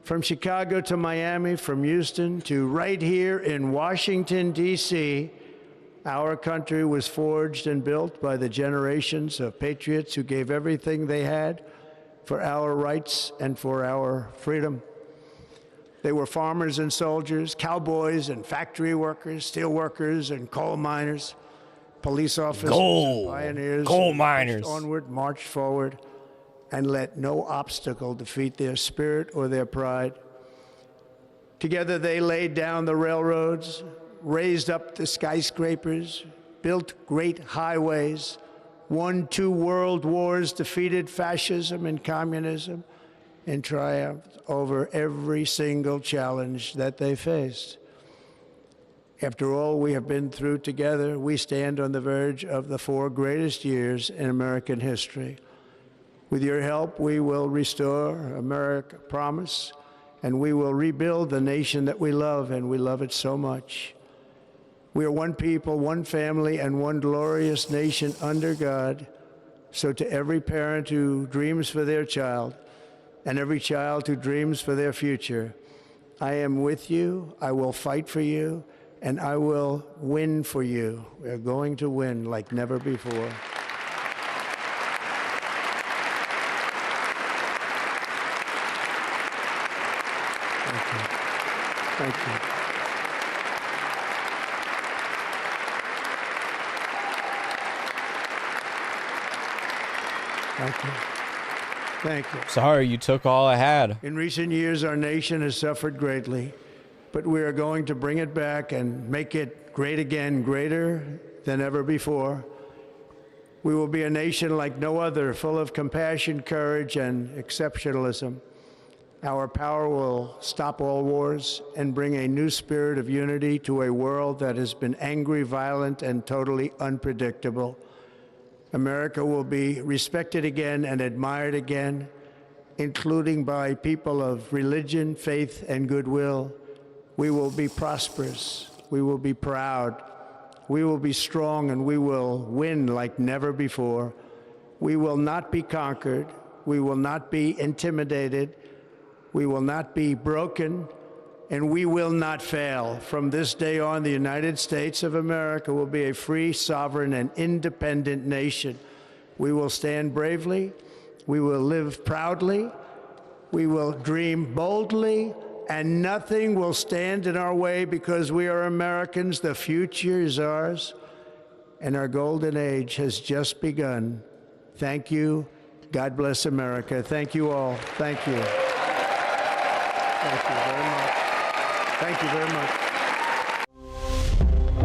from Chicago to Miami, from Houston to right here in Washington, D.C., our country was forged and built by the generations of patriots who gave everything they had for our rights and for our freedom. They were farmers and soldiers, cowboys and factory workers, steel workers and coal miners, police officers and pioneers. Coal miners. Onward, marched forward, and let no obstacle defeat their spirit or their pride. Together they laid down the railroads, raised up the skyscrapers, built great highways, won 2 world wars, defeated fascism and communism, and triumphed over every single challenge that they faced. After all we have been through together, we stand on the verge of the 4 greatest years in American history. With your help, we will restore America, promise, and we will rebuild the nation that we love, and we love it so much. We are one people, one family, and one glorious nation under God. So to every parent who dreams for their child, and every child who dreams for their future, I am with you, I will fight for you, and I will win for you. We are going to win like never before. Thank you. Thank you. Thank you. Thank you. Sorry, you took all I had. In recent years, our nation has suffered greatly. but we are going to bring it back and make it great again, greater than ever before. We will be a nation like no other, full of compassion, courage, and exceptionalism. Our power will stop all wars and bring a new spirit of unity to a world that has been angry, violent, and totally unpredictable. America will be respected again and admired again, including by people of religion, faith, and goodwill. We will be prosperous. We will be proud. We will be strong, and we will win like never before. We will not be conquered. We will not be intimidated. We will not be broken, and we will not fail. From this day on, the United States of America will be a free, sovereign, and independent nation. We will stand bravely. We will live proudly. We will dream boldly, and nothing will stand in our way because we are Americans. The future is ours, and our golden age has just begun. Thank you. God bless America. Thank you all. Thank you. Thank you very much. Thank you very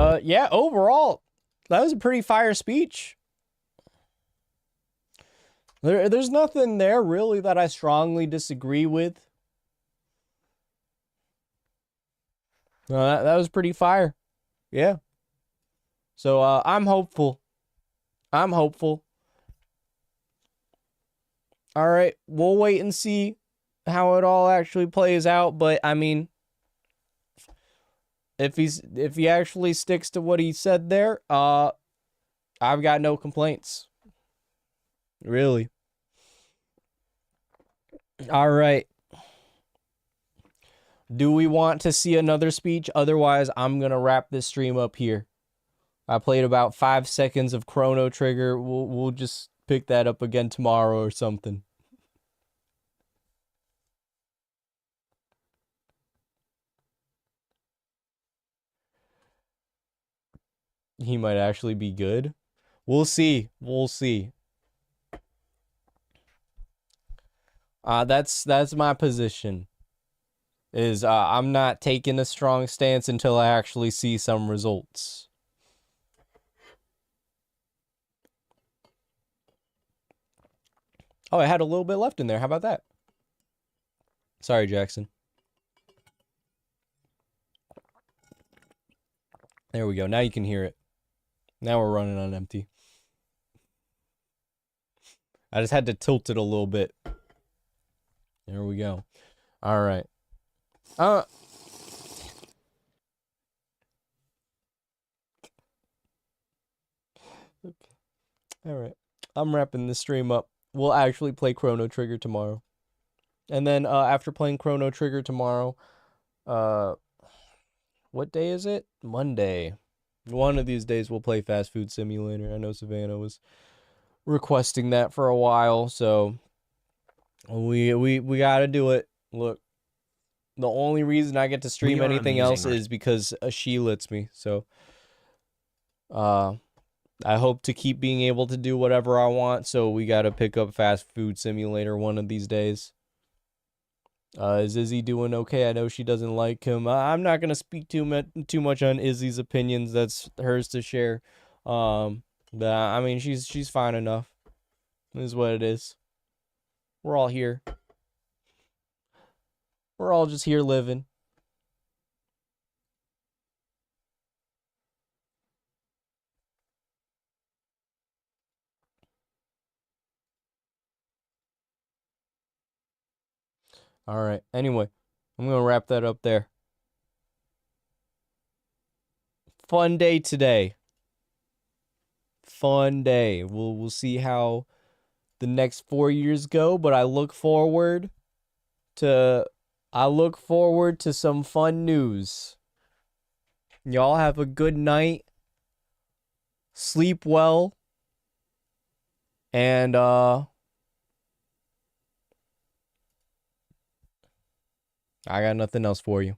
much. Yeah, overall, that was a pretty fire speech. There's nothing there really that I strongly disagree with. That was pretty fire. Yeah. So I'm hopeful. I'm hopeful. All right, we'll wait and see how it all actually plays out, but I mean, if he actually sticks to what he said there, I've got no complaints. Really. All right. Do we want to see another speech? Otherwise, I'm going to wrap this stream up here. I played about 5 seconds of Chrono Trigger. We'll just pick that up again tomorrow or something. He might actually be good. We'll see. We'll see. That's my position. Is I'm not taking a strong stance until I actually see some results. Oh, I had a little bit left in there. How about that? Sorry, Jackson. There we go. Now you can hear it. Now we're running on empty. I just had to tilt it a little bit. There we go. All right. Okay. All right. I'm wrapping this stream up. We'll actually play Chrono Trigger tomorrow. And then after playing Chrono Trigger tomorrow, what day is it? Monday. One of these days we'll play Fast Food Simulator. I know Savannah was requesting that for a while, so we got to do it. Look, the only reason I get to stream anything else is because she lets me. So I hope to keep being able to do whatever I want, so we got to pick up Fast Food Simulator one of these days. Is Izzy doing okay? I know she doesn't like him. I'm not going to speak too much on Izzy's opinions. That's hers to share. But I mean, she's fine enough. This is what it is. We're all here. We're all just here living. All right. Anyway, I'm going to wrap that up there. Fun day today. Fun day. We'll see how the next 4 years go, but I look forward to some fun news. Y'all have a good night. Sleep well. And I got nothing else for you.